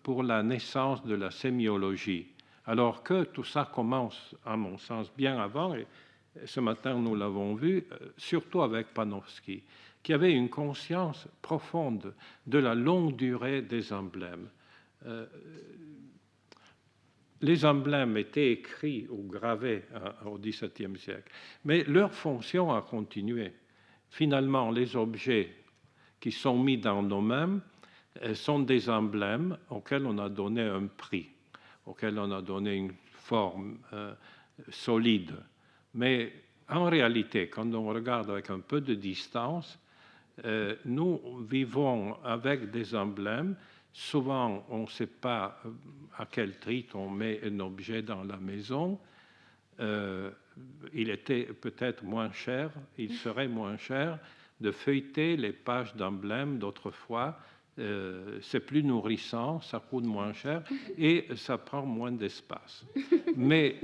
pour la naissance de la sémiologie, alors que tout ça commence, à mon sens, bien avant, et ce matin nous l'avons vu, surtout avec Panofsky, qui avait une conscience profonde de la longue durée des emblèmes. Les emblèmes étaient écrits ou gravés au XVIIe siècle, mais leur fonction a continué. Finalement, les objets qui sont mis dans nos mains sont des emblèmes auxquels on a donné un prix, auxquels on a donné une forme solide. Mais en réalité, quand on regarde avec un peu de distance, nous vivons avec des emblèmes. Souvent, on ne sait pas à quel titre on met un objet dans la maison. Il était peut-être moins cher, il serait moins cher de feuilleter les pages d'emblèmes d'autrefois. C'est plus nourrissant, ça coûte moins cher et ça prend moins d'espace. Mais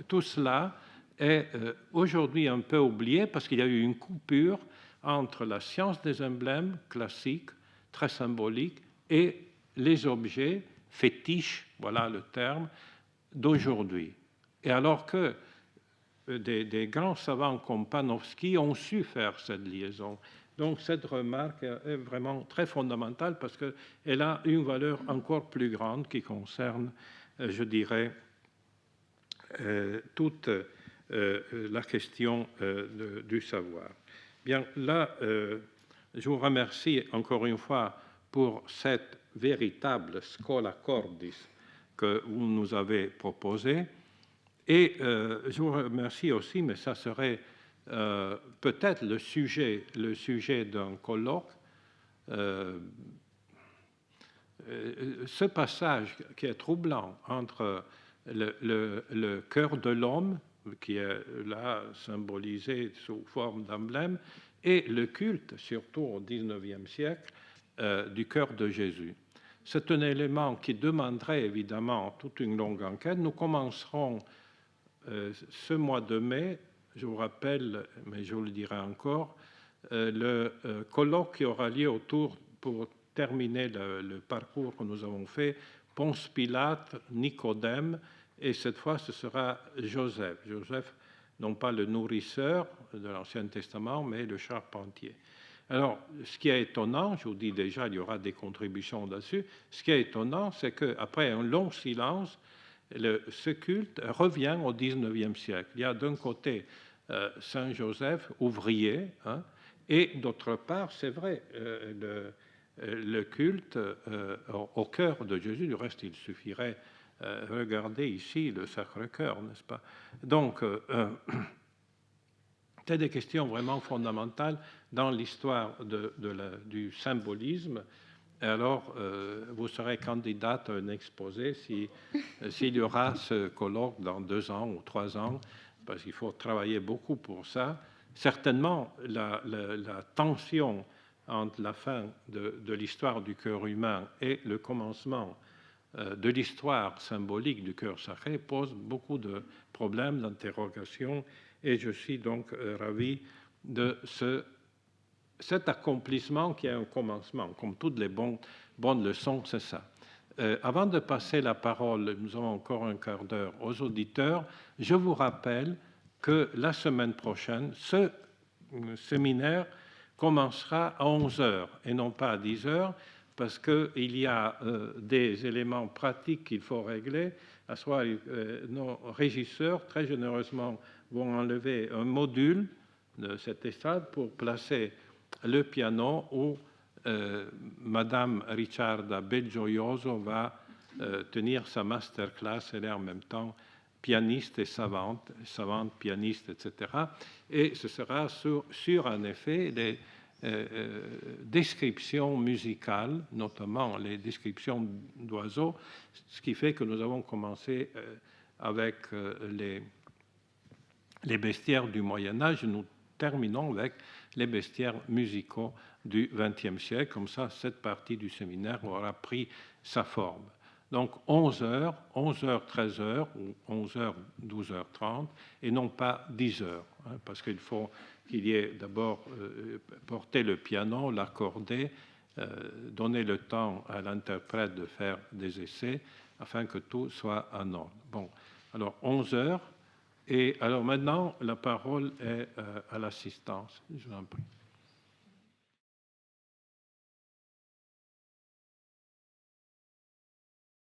tout cela est aujourd'hui un peu oublié parce qu'il y a eu une coupure entre la science des emblèmes classiques, très symboliques, et les objets fétiches, voilà le terme, d'aujourd'hui. Et alors que des grands savants comme Panofsky ont su faire cette liaison. Donc cette remarque est vraiment très fondamentale parce qu'elle a une valeur encore plus grande qui concerne, je dirais, toute la question du savoir. Bien, là, je vous remercie encore une fois pour cette véritable Schola Cordis que vous nous avez proposée. Et je vous remercie aussi, mais ça serait peut-être le sujet d'un colloque, ce passage qui est troublant entre le cœur de l'homme, qui est là symbolisé sous forme d'emblème, et le culte, surtout au XIXe siècle, du cœur de Jésus. C'est un élément qui demanderait évidemment toute une longue enquête. Nous commencerons ce mois de mai, je vous rappelle, mais je vous le dirai encore, le colloque qui aura lieu autour, pour terminer le parcours que nous avons fait, Ponce Pilate, Nicodème, et cette fois ce sera Joseph non pas le nourrisseur de l'Ancien Testament, mais le charpentier. Alors, ce qui est étonnant, je vous dis déjà, il y aura des contributions là-dessus, ce qui est étonnant, c'est qu'après un long silence, ce culte revient au XIXe siècle. Il y a d'un côté Saint Joseph, ouvrier, hein, et d'autre part, c'est vrai, le culte au cœur de Jésus. Du reste, il suffirait regarder ici le Sacré-Cœur, n'est-ce pas? Donc, c'est des questions vraiment fondamentales dans l'histoire du symbolisme. Et alors, vous serez candidate à un exposé s'il y aura ce colloque dans 2 ans ou 3 ans, parce qu'il faut travailler beaucoup pour ça. Certainement, la tension entre la fin de l'histoire du cœur humain et le commencement de l'histoire symbolique du cœur sacré pose beaucoup de problèmes, d'interrogations, et je suis donc ravi de cet accomplissement qui est un commencement. Comme toutes les bonnes leçons, c'est ça. Avant de passer la parole, nous avons encore un quart d'heure aux auditeurs, je vous rappelle que la semaine prochaine, ce séminaire commencera à 11h et non pas à 10h, parce qu'il y a des éléments pratiques qu'il faut régler. À ce moment, nos régisseurs, très généreusement, vont enlever un module de cette estrade pour placer le piano où Madame Ricciarda Belgioioso va tenir sa masterclass. Elle est en même temps pianiste et savante, pianiste, etc. Et ce sera sur en effet des descriptions musicales, notamment les descriptions d'oiseaux, ce qui fait que nous avons commencé avec les bestiaires du Moyen-Âge. Nous terminons avec les bestiaires musicaux du XXe siècle. Comme ça, cette partie du séminaire aura pris sa forme. Donc 11h, 11h, 13h, ou 11h, 12h30, et non pas 10h, hein, parce qu'il faut qu'il y ait d'abord porter le piano, l'accorder, donner le temps à l'interprète de faire des essais, afin que tout soit en ordre. Bon, alors 11h, et alors maintenant, la parole est à l'assistance. Je vous en prie.